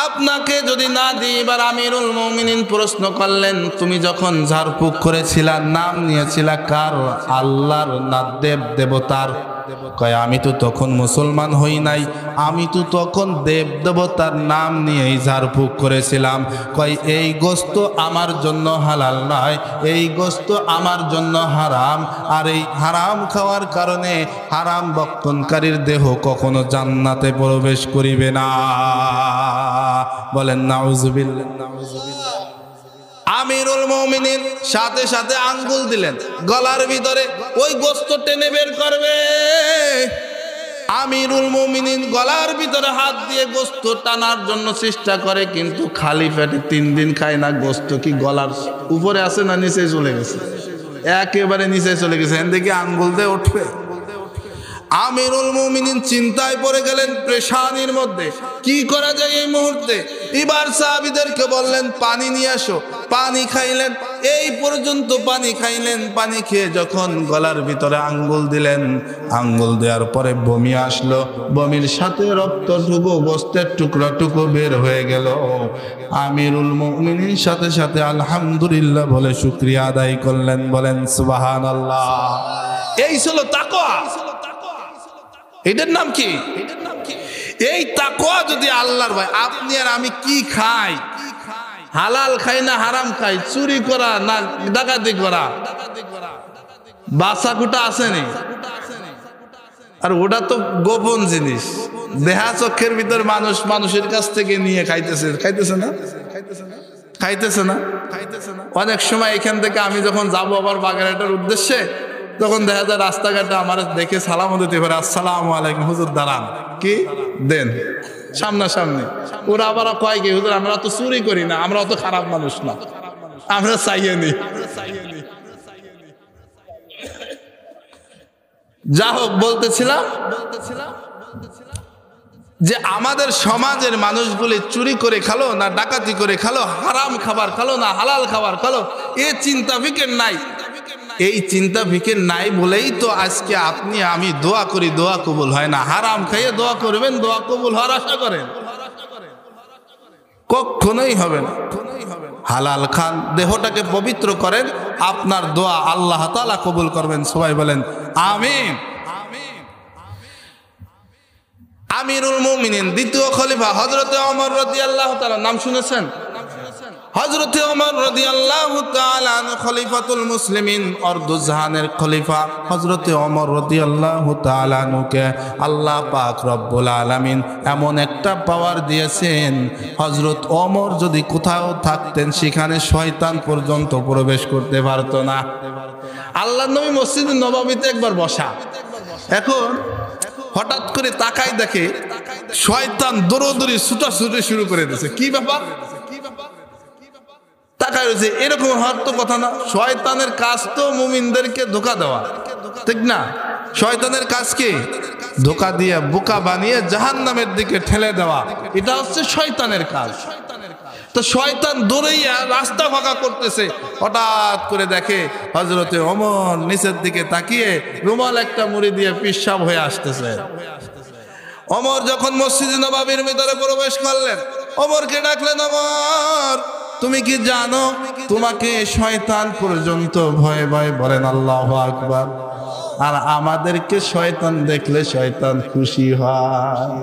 আপনাকে যদি না দিই। এবার আমিরুল মুমিনিন প্রশ্ন করলেন, তুমি যখন ঝাড়ফুঁক করেছিলা নাম নিয়েছিলা কার? আল্লাহর না দেব দেবতার? কয় আমি তো তখন মুসলমান হই নাই, আমি তো তখন দেব দেবতার নাম নিয়েই ঝাড়ফুঁক করেছিলাম। কয় এই গোশত আমার জন্য হালাল নয়, এই গোশত আমার জন্য হারাম, আর এই হারাম খাওয়ার কারণে হারাম বক্ষণকারীর দেহ কখনো জান্নাতে প্রবেশ করিবে না। বলেন নাউজুবিল্লাহ। আমিরুল মুমিনিন সাথে সাথে আঙ্গুল দিলেন গলার ভিতরে, ওই গোশত টেনে বের করবে। আমিরুল মুমিনিন গলার ভিতরে হাত দিয়ে গোশত টানার জন্য চেষ্টা করে, কিন্তু খালি পেটে 3 দিন খায় না। গোশত কি গলার উপরে আছে না নিচে চলে গেছে? একেবারে নিচে চলে গেছে। এদিকে আঙ্গুল দিয়ে উঠবে। আমিরুল মুমিনিন চিন্তায় পড়ে গেলেন, পেরেশানির মধ্যে, কি করা যায় এই মুহূর্তে। এবার সাহাবীদেরকে বললেন পানি নিয়ে আসো। পানি খাইলেন, এই পর্যন্ত পানি খাইলেন। পানি খেয়ে যখন গলার ভিতরে আঙ্গুল দিলেন, আঙ্গুল দেওয়ার পরে বমি আসলো, বমির সাথে রক্তটুকু, গোশতের টুকরাটুকু বের হয়ে গেল। আমিরুল মুমিনিন সাথে সাথে আলহামদুলিল্লাহ বলে শুকরিয়া আদায় করলেন। বলেন সুবহানাল্লাহ। এই ছিল তাকওয়া। এটার নাম কি? এই তাকওয়া যদি আল্লাহর ভয়। আপনি আর আমি কি খাই? হালাল খাই না হারাম খাই? চুরি করা না ডাকাতি করা? বাসাকুটা আসেনি, আর ওটা তো গোপন জিনিস। দেহা চক্ষের ভিতর মানুষ মানুষের কাছ থেকে নিয়ে খাইতেছে, খাইতেছে না? খাইতেছে না? অনেক সময় এখান থেকে আমি যখন যাবো আবার বাগেরহাটের উদ্দেশ্যে, তখন দেখা যায় রাস্তাঘাটে আমার দেখে সালামও দিতে পারে, আসসালামু আলাইকুম হুজুর, দাঁড়ান, কি দেন, সামনাসামনি। ওরা আবার কয় কি, হুজুর আমরা তো চুরি করি না, আমরা অত খারাপ মানুষ না, আমরা চাইয়ে নি। যা হোক, বলতেছিলাম যে আমাদের সমাজের মানুষগুলি চুরি করে খালো না ডাকাতি করে খালো, হারাম খাবার খালো না হালাল খাবার খালো, এ চিন্তা ফিকির নাই। এই চিন্তা ফিকির নাই বলেই তো আজকে আপনি আমি দোয়া করি, দোয়া কবুল হয় না। হারাম খাইয়ে দোয়া করবেন, দোয়া কবুল হওয়ার আশা করেন? কখনোই হবে না। হালাল খান, দেহটাকে পবিত্র করেন, আপনার দোয়া আল্লাহ তাআলা কবুল করবেন। সবাই বলেন আমিন। আমিরুল মুমিনিন দ্বিতীয় খলিফা হযরতে ওমর রাদিয়াল্লাহু তাআলা, নাম শুনেছেন? হযরতে ওমর রাদিয়াল্লাহু তাআলা আনহু খলিফাতুল মুসলিমিন, অর্ধজাহানের খলিফা হযরতে ওমর রাদিয়াল্লাহু তাআলা আনহুকে আল্লাহ পাক রব্বুল আলামিন এমন একটা পাওয়ার দিয়েছেন, হযরত ওমর যদি কোথাও থাকতেন সেখানে শয়তান পর্যন্ত প্রবেশ করতে পারতো না। আল্লাহর নবী মসজিদে নববীতে একবার বসা, এখন হঠাৎ করে তাকায় দেখে শয়তান দৌড়দৌড়ি ছুটাছুটি শুরু করে দিয়েছে। কি ব্যাপার? তাকায় রয়েছে, এরকম হওয়ার তো কথা না। শয়তানের কাজ তো মুমিনদেরকে ধোঁকা দেওয়া, ঠিক না? শয়তানের কাজ কি? ধোঁকা দিয়ে বোকা বানিয়ে জাহান্নামের দিকে ঠেলে দেওয়া, এটা হচ্ছে শয়তানের কাজ। তো শয়তান দৌড়াইয়া রাস্তা ফাঁকা করতেছে, হঠাৎ করে দেখে হযরতে ওমর নিচের দিকে তাকিয়ে রুমাল একটা মুড়ি দিয়ে পিশাব হয়ে আসতেছে। ওমর যখন মসজিদে নববীর ভিতরে প্রবেশ করলেন, ওমরকে ডাকলেন, ওমর তুমি কি জানো তোমাকে শয়তান পর্যন্ত ভয়ে ভয়ে বলেন আল্লাহু আকবার, আর আমাদেরকে শয়তান দেখলে শয়তান খুশি হয়।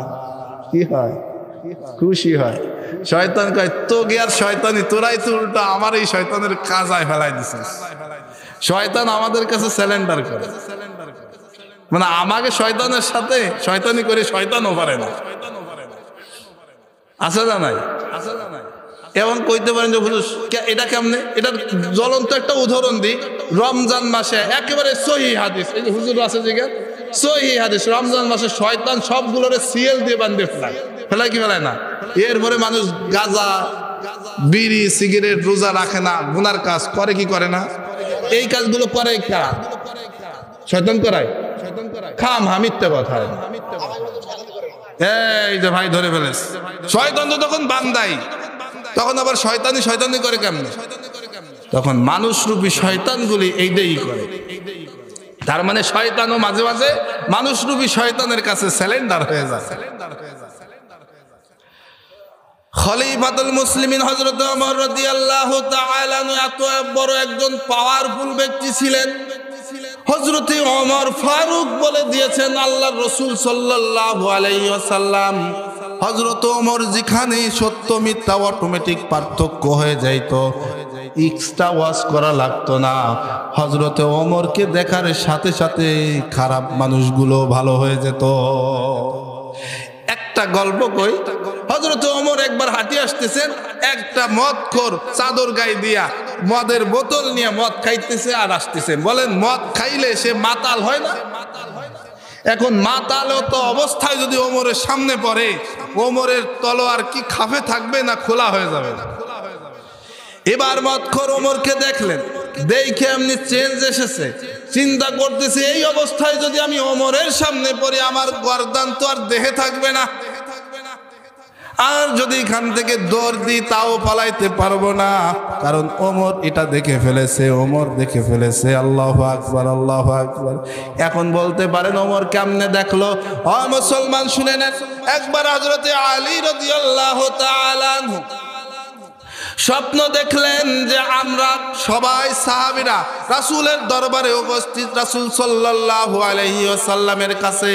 কি হয়? খুশি হয়। শয়তান কয় তো গিয়ার শয়তানি, তোরাই তো উল্টা আমার এই শয়তানের কাজায় ফেলাই দিছিস। শয়তান আমাদের কাছে স্যালেন্ডার করে, মানে আমাকে শয়তানের সাথে শয়তানি করে শয়তানও পারে না। আছে না নাই? এবং কইতে পারেন যে হুজুর এটা কেমনে? এটা জ্বলন্ত একটা উদাহরণ দিই। রমজান মাসে একেবারে সহিহ হাদিস, এই যে হুজুর আছে যে সহিহ হাদিস, রমজান মাসে শয়তান সবগুলোরে সিএল দিয়ে বাঁধে ফেলায় কি ফেলায় না? এরপরে মানুষ গাঁজা, বিড়ি, সিগারেট, রোজা রাখে না, গুনার কাজ করে কি করে না? এই কাজগুলো করে কারা? শয়তান করায়। খাম মিথ্যা কথা। এই যে ভাই ধরে ফেলেছ, শয়তান তো তখন বান্দাই, তখন আবার শয়তানি করে কেমনে? তখন মানুষরূপী শয়তানগুলি এইটাই করে। তার মানে শয়তানও মাঝে মাঝে মানুষরূপী শয়তানের কাছে স্যালেন্ডার হয়ে যায়। খলিফাতুল মুসলিমিন হযরত ওমর রাদিয়াল্লাহু তাআলা আনহু এত বড় একজন পাওয়ারফুল ব্যক্তি ছিলেন, হযরতে ওমর ফারুক বলে দিয়েছেন আল্লাহর রাসূল সাল্লাল্লাহু আলাইহি ওয়াসাল্লাম। হযরত ওমর যেখানে সত্য মিথ্যা অটোমেটিক পার্থক্য হয়ে যাইত, এক্সট্রা ওয়াজ করা লাগতো না। হযরতে ওমরকে দেখার সাথে সাথে খারাপ মানুষগুলো ভালো হয়ে যেত। একটা গল্প কই, হযরত ওমর একবার হাঁটি আসতেছেন, একটা মদখোর চাদর গায়ে দিয়া মদের বোতল নিয়ে মদ খাইতেছে আর আসতেছে। বলেন মদ খাইলে সে মাতাল হয় না? এখন মাতাল তো অবস্থায় যদি ওমরের সামনে পড়ে, ওমরের তলোয়ার কি খাফে থাকবে না খোলা হয়ে যাবে? এবার মদখোর ওমরকে দেখলেন, দেখে এমনি চেঞ্জ এসেছে, চিন্তা করতেছে এই অবস্থায় যদি আমি ওমরের সামনে পড়ি আমার গর্দান তো আর দেহে থাকবে না, আর যদি এখান থেকে দৌড় দিই তাও পালাইতে পারবো না, কারণ ওমর এটা দেখে ফেলেছে, ওমর দেখে ফেলেছে। আল্লাহু আকবার, আল্লাহু আকবার। এখন বলতে পারেন ওমর কেমনে দেখলো? ও মুসলমান শুনে নেন, একবার হযরতে আলী রাদিয়াল্লাহু তাআলা আনহু স্বপ্ন দেখলেন যে আমরা সবাই সাহাবীরা রাসূলের দরবারে উপস্থিত, রাসূল সাল্লাল্লাহু আলাইহি ওয়াসাল্লামের কাছে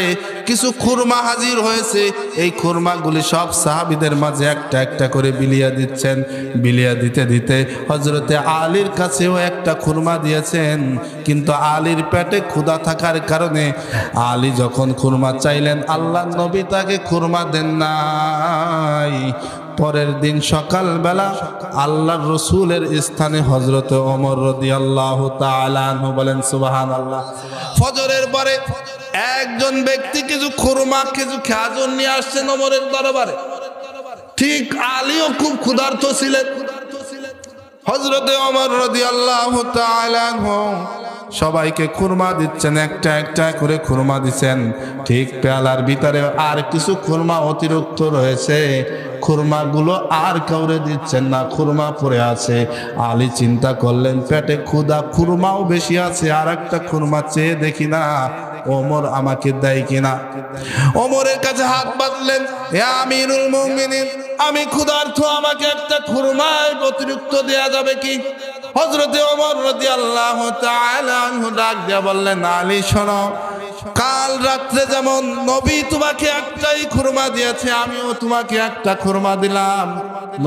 কিছু খুরমা হাজির হয়েছে। এই খুরমাগুলি সব সাহাবীদের মাঝে একটা একটা করে বিলিয়ে দিচ্ছেন। বিলিয়ে দিতে দিতে হযরতে আলীর কাছেও একটা খুরমা দিয়েছেন, কিন্তু আলীর পেটে ক্ষুধা থাকার কারণে আলী যখন খুরমা চাইলেন আল্লাহর নবী তাকে খুরমা দেন নাই। পরের দিন সকালবেলা আল্লাহর রসুলের স্থানে হযরতে ওমর রাদিয়াল্লাহু তাআলা আনহু, বলেন সুবহানাল্লাহ। ফজরের পরে একজন ব্যক্তি কিছু খুরমা, কিছু খেজুর নিয়ে আসছেন ওমরের দরবারে। ঠিক আলীও খুব ক্ষুধার্ত ছিলেন। হযরতে ওমর রাদিয়াল্লাহু তাআলা আনহু সবাইকে খুরমা দিচ্ছেন, একটা একটা করে খুরমা দিচ্ছেন। ঠিক পেয়ালার ভিতরে আর কিছু খুরমা অতিরিক্ত রয়েছে, খুরমাগুলো আর কাউরে দিচ্ছেন না, খুরমা পড়ে আছে। আলী চিন্তা করলেন পেটে ক্ষুধা, খুরমাও বেশি আছে, আর একটা খুরমা চেয়ে দেখি না ওমর আমাকে দেয় কিনা। ওমরের কাছে হাত বাঁধলেন, হে আমিরুল মুমিনিন, আমি ক্ষুধার্ত, আমাকে একটা খুরমা অতিরিক্ত দেয়া যাবে কি? হযরতে ওমর রাদিয়াল্লাহু তাআলা আনহু ডাক দিয়ে বললেন, আলী শোনো, কাল রাত্রে যেমন নবী তোমাকে একটাই খুরমা দিয়েছে, আমিও তোমাকে একটা খুরমা দিলাম।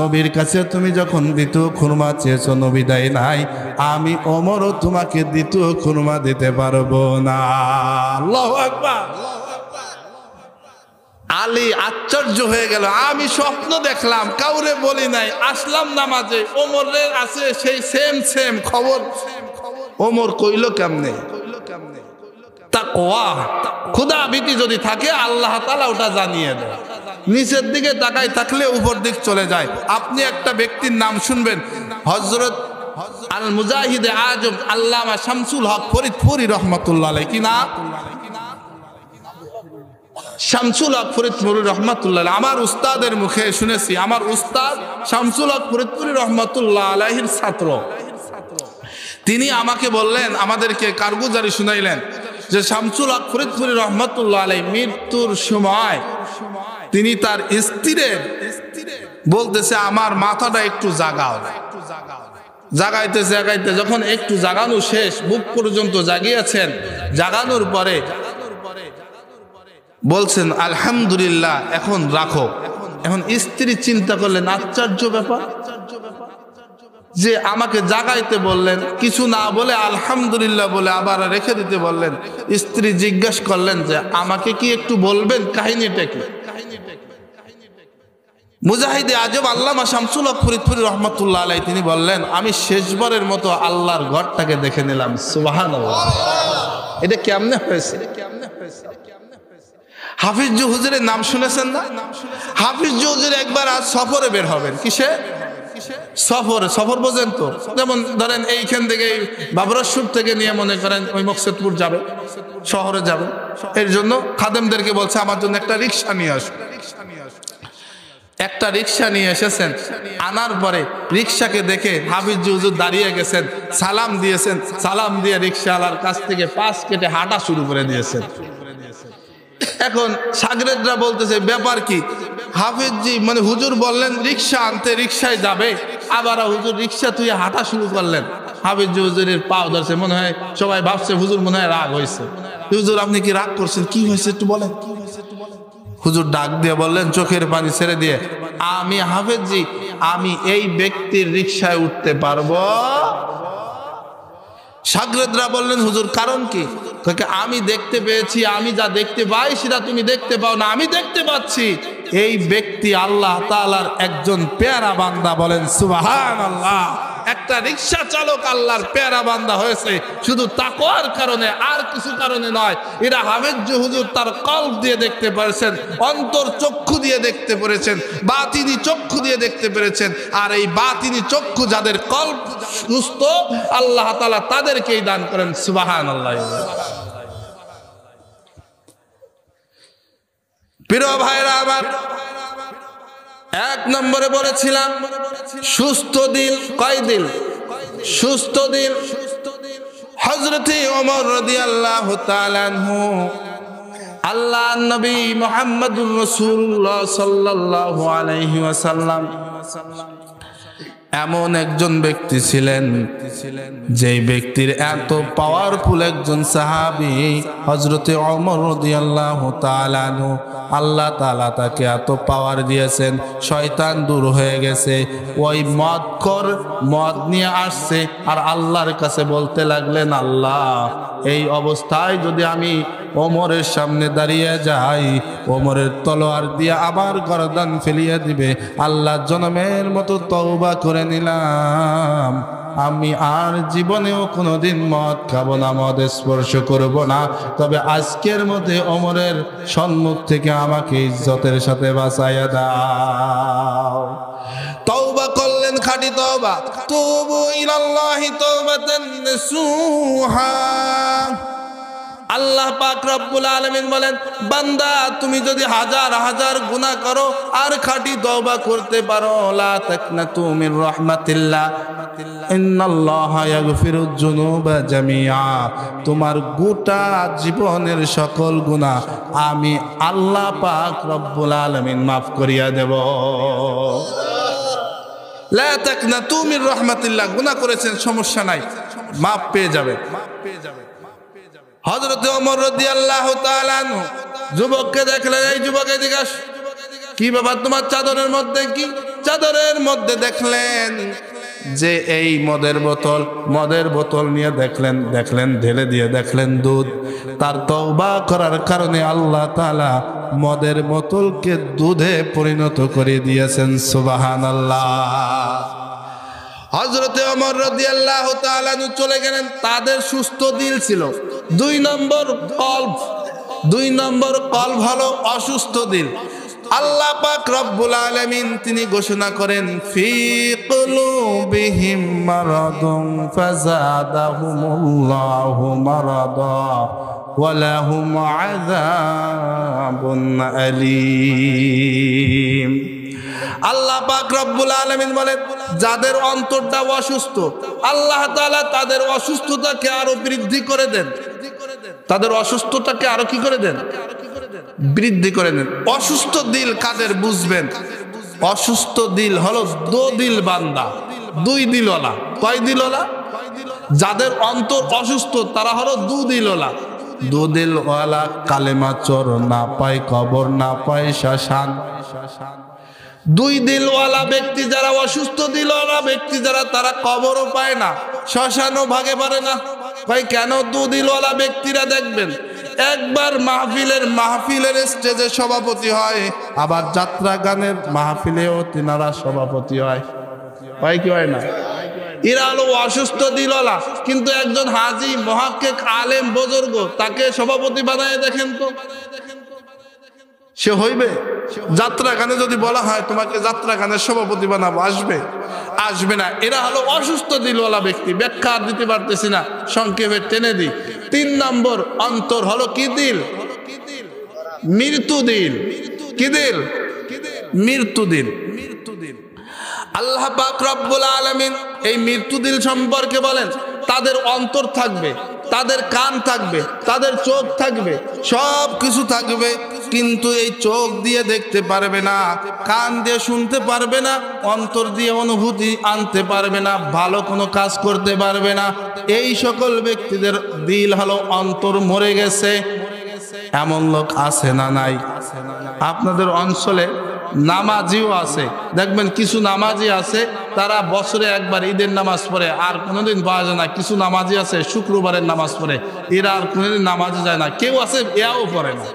নবীর কাছে তুমি যখন দ্বিতীয় খুরমা চেয়েছো, নবী দেয় নাই, আমি ওমরও তোমাকে দ্বিতীয় খুরমা দিতে পারবো না। আল্লাহু আকবার। আলী আশ্চর্য হয়ে গেল, আমি স্বপ্ন দেখলাম, কাউরে বলি নাই, আসলাম নামাজে, ওমরের আছে সেই সেম খবর। ওমর কইল কেমনে? তাকওয়া, খোদা ভীতি যদি থাকে আল্লাহ তাআলা ওটা জানিয়ে দেয়। নিচের দিকে তাকায় থাকলে উপর দিক চলে যায়। আপনি একটা ব্যক্তির নাম শুনবেন, হযরত আল মুজাহিদে আজম আল্লামা শামসুল হক ফরিদপুরি রহমাতুল্লাহ আলাইহি। কি নাম? শামসুল হক ফরিদপুরি রহমাতুল্লাহ আলাইহি। আমার উস্তাদের মুখে শুনেছি, আমার উস্তাদ শামসুল হক ফরিদপুরি রহমাতুল্লাহ আলাইহির ছাত্র। তিনি আমাকে বললেন, আমাদেরকে কারগুজারি শুনাইলেন যে শামসুল হক ফরিদপুরি রহমাতুল্লাহ আলাইহি মৃত্যুর সময় তিনি তার স্ত্রীর বলতেছে, আমার মাথাটা একটু জাগাও। জাগাইতে জাগাইতে যখন একটু জাগানো শেষ, বুক পর্যন্ত জাগিয়েছেন, জাগানোর পরে বলছেন আলহামদুলিল্লাহ, এখন রাখো। এখন স্ত্রী চিন্তা করলেন, আশ্চর্য ব্যাপার যে আমাকে জাগাইতে বললেন, কিছু না বলে আলহামদুলিল্লাহ বলে আবার রেখে দিতে বললেন। স্ত্রী জিজ্ঞাসা করলেন যে আমাকে কি একটু বলবেন কাহিনীটা কি? মুজাহিদে আজম আল্লামা শামসুল হক ফরিদপুরি রহমাতুল্লাহ আলাইহি তিনি বললেন, আমি শেষবারের মতো আল্লাহর ঘরটাকে দেখে নিলাম। সুবহানাল্লাহ। এটা কেমনে হয়েছে? হাফিজ হুজুরের নাম শুনেছেন না? হাফিজ হুজুর একবার আজ সফরে বের হবেন। কিসে? সফর বোঝেন তো? যেমন ধরেন এইখান থেকে বাবরাসুর থেকে নিয়ে মনে করেন ওই মকসেদপুর যাবে, শহরে যাবে। এর জন্য খাদেমদেরকে বলছে আমার জন্য একটা রিক্সা নিয়ে আসো। একটা রিক্সা নিয়ে এসেছেন, আনার পরে রিক্সাকে দেখে হাফিজ হুজুর দাঁড়িয়ে গেছেন, সালাম দিয়েছেন, সালাম দিয়ে রিক্সাওয়ালার কাছ থেকে পাশ কেটে হাঁটা শুরু করে দিয়েছেন। এখন শাগরেদরা বলতেছে ব্যাপার কি? হাফিজজি মানে হুজুর বললেন রিক্সা আনতে, রিক্সায় যাবে, আবার হুজুর রিক্সা তুই হাঁটা শুরু করলেন। হাফিজ হুজুরের পাও ধরছে, মনে হয় সবাই ভাবছে হুজুর মনে হয় রাগ হয়েছে। হুজুর আপনি কি রাগ করছেন? কি হয়েছে একটু বলেন। হুজুর ডাক দিয়ে বললেন চোখের পানি ছেড়ে দিয়ে, আমি হাফিজজি, আমি এই ব্যক্তির রিক্সায় উঠতে পারবো? শাগরেদরা বললেন হুজুর কারণ কি? আমি দেখতে পেয়েছি, আমি যা দেখতে পাই সেটা তুমি দেখতে পাও না, আমি দেখতে পাচ্ছি এই ব্যক্তি আল্লাহ তাআলার একজন পেয়ারা বান্দা। বলেন সুবহানাল্লাহ। একটা রিক্সা চালক আল্লাহর পেয়ারা বান্দা হয়েছে শুধু তাকওয়ার কারণে, আর কিছু কারণে নয়। এরা হাফেজ হুজুর তার কলব দিয়ে দেখতে পেরেছেন, অন্তর চক্ষু দিয়ে দেখতে পেরেছেন, বাতিনি চক্ষু দিয়ে দেখতে পেরেছেন। আর এই বাতিনি চক্ষু যাদের কলব সুস্থ, আল্লাহ তাআলা তাদেরকেই দান করেন। সুবহানাল্লাহ। প্রিয় ভাইরা আমার, এক নম্বরে বলেছিলাম সুস্থ দিল। কয় দিল? সুস্থ দিল। হযরতে ওমর রাদিয়াল্লাহু তাআলা আনহু, আল্লাহর নবী মুহাম্মদুর রাসূলুল্লাহ সাল্লাল্লাহু আলাইহি ওয়াসাল্লাম এমন একজন ব্যক্তি ছিলেন যেই ব্যক্তির এত পাওয়ারফুল একজন সাহাবী হযরতে ওমর রাদিয়াল্লাহু তাআলা আনহু, আল্লাহ তাআলা তাকে এত পাওয়ার দিয়েছেন, শয়তান দূর হয়ে গেছে। ওই মদখোর মদ নিয়ে আসছে আর আল্লাহর কাছে বলতে লাগলেন, আল্লাহ এই অবস্থায় যদি আমি ওমরের সামনে দাঁড়িয়ে যাই, ওমরের তলোয়ার দিয়ে আবার গর্দান ফেলিয়ে দিবে। আল্লাহ জনমের মতো তওবা করে নিলাম, আমি আর জীবনেও কোনোদিন মদ খাবো না, মদ স্পর্শ করব না। তবে আজকের মধ্যে ওমরের সম্মুখ থেকে আমাকে ইজ্জতের সাথে বাঁচাইয়া দাও। তওবা করলেন, খাঁটি তওবা। তুবু ইলাল্লাহি তাওবাতান নাসুহা। আল্লাহ পাক রব্বুল আলামিন বলেন, বান্দা তুমি যদি হাজার হাজার গুনাহ করো আর খাঁটি তওবা করতে পারো, লা তাকনাতু মির রাহমাতিল্লাহ, ইন্নাল্লাহা ইয়াগফিরুয যুনুবা জামিআ, তোমার গোটা জীবনের সকল গুনাহ আমি আল্লাহ পাক রব্বুল আলামিন মাফ করিয়া দেব। লা তাকনাতু মির রাহমাতিল্লাহ, গুনাহ করেছেন সমস্যা নাই, মাফ পেয়ে যাবে। হযরত ওমর রাদিয়াল্লাহু তাআলা আনহু যুবককে দেখলেন, এই যুবক এদিকে আস, কি ব্যাপার তোমার চাদরের মধ্যে কি? চাদরের মধ্যে দেখলেন যে এই মদের বোতল নিয়ে দেখলেন ঢেলে দিয়ে দেখলেন দুধ। তার তওবা করার কারণে আল্লাহ তাআলা মদের বোতলকে দুধে পরিণত করে দিয়েছেন। সুবহানাল্লাহ। হযরতে ওমর রাদিয়াল্লাহু তাআলা চলে গেলেন, তাদের সুস্থ দিল ছিল। 2 নম্বর কলব হলো অসুস্থ দিল। আল্লাহ পাক রব্বুল আলামিন তিনি ঘোষণা করেন, ফি কুলুবিহিম মারাদুন ফাযাদাহুমুল্লাহু মারাদা ওয়া লাহুম আযাবুন আলীম। আল্লাহ পাক রব্বুল আলামিন বলেন, যাদের অন্তরটা অসুস্থ আল্লাহ তাআলা তাদের অসুস্থতাকে আরো বৃদ্ধি করে দেন। তাদের অসুস্থতাকে আরো কি করে দেন? বৃদ্ধি করে দেন। অসুস্থ দিল কাদের বুঝবেন? অসুস্থ দিল হলো দো দিল বান্দা, 2 দিলওয়ালা। কয় দিলওয়ালা? যাদের অন্তর অসুস্থ তারা হলো 2 দিলওয়ালা। 2 দিলওয়ালা কালেমা চোর না পায়, কবর না পায় শ্মশান। 2 দিলওয়ালা ব্যক্তি যারা, অসুস্থ দিলওয়ালা ব্যক্তি যারা, তারা কবরও পায় না, শ্মশানও ভাগে পারে না। ভাই কেন? 2 দিলওয়ালা ব্যক্তিরা দেখবেন একবার মাহফিলের স্টেজে সভাপতি হয়, আবার যাত্রা গানের মাহফিলেও তিনারা সভাপতি হয়। হয় কি হয় না? এরা হলো অসুস্থ দিলওয়ালা। কিন্তু একজন হাজী মুহাক্কিক আলেম বুজুর্গ, তাকে সভাপতি বানায় দেখেন তো, সে হইবে? যাত্রা গানে যদি বলা হয় তোমাকে যাত্রা গানের সভাপতি বানাবো, আসবে না। এরা হলো অসুস্থ দিলওয়ালা ব্যক্তি। ব্যাখ্যা দিতে পারতেছি না, সংক্ষেপে টেনে দিই। 3 নম্বর অন্তর হলো কি দিল? মৃত্যু দিল। কি দিল? মৃত্যু দিল। আল্লাহ পাক রব্বুল আলামিন এই মৃত্যু দিল সম্পর্কে বলেন, তাদের অন্তর থাকবে, তাদের কান থাকবে, তাদের চোখ থাকবে, সব কিছু থাকবে, কিন্তু এই চোখ দিয়ে দেখতে পারবে না, কান দিয়ে শুনতে পারবে না, অন্তর দিয়ে অনুভূতি আনতে পারবে না, ভালো কোনো কাজ করতে পারবে না। এই সকল ব্যক্তিদের দিল হলো অন্তর মরে গেছে। এমন লোক আছে না নাই? আপনাদের অঞ্চলে নামাজিও আছে, দেখবেন কিছু নামাজি আছে তারা বছরে একবার ঈদের নামাজ পড়ে, আর কোনোদিন পাওয়া যায় না। কিছু নামাজি আছে শুক্রবারের নামাজ পড়ে, এরা আর কোনোদিন নামাজে যায় না। কেউ আছে এও পড়ে না,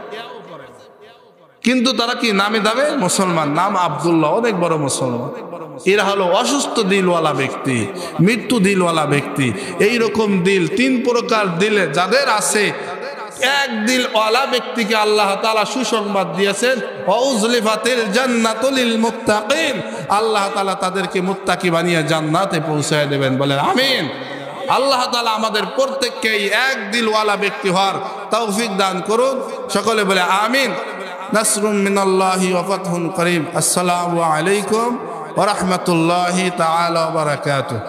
কিন্তু তারা কি নামে দামে মুসলমান, নাম আব্দুল্লাহ, অনেক বড় মুসলমান। এরা হলো অসুস্থ দিলওয়ালা ব্যক্তি, মৃত্যু দিলওয়ালা ব্যক্তি। এইরকম দিল 3 প্রকার দিলে যাদের আছে, এক দিলওয়ালা ব্যক্তিকে আল্লাহ তাআলা সুসংবাদ দিয়েছেন, ওয়াউজলিফাতিল জান্নাতু লিল মুত্তাকিন। আল্লাহ তাআলা তাদেরকে মুত্তাকি বানিয়ে জান্নাতে পৌঁছায় দেবেন। বলেন আমিন। আল্লাহ তাআলা আমাদের প্রত্যেককে এক দিলওয়ালা ব্যক্তি হওয়ার তৌফিক দান করুন। সকলে বলে আমিন। নাসরুম মিনাল্লাহি ওয়া ফাতহুন করিম। আসসালামু আলাইকুম ওয়া রাহমাতুল্লাহি তাআলা ওয়া বারাকাতুহু।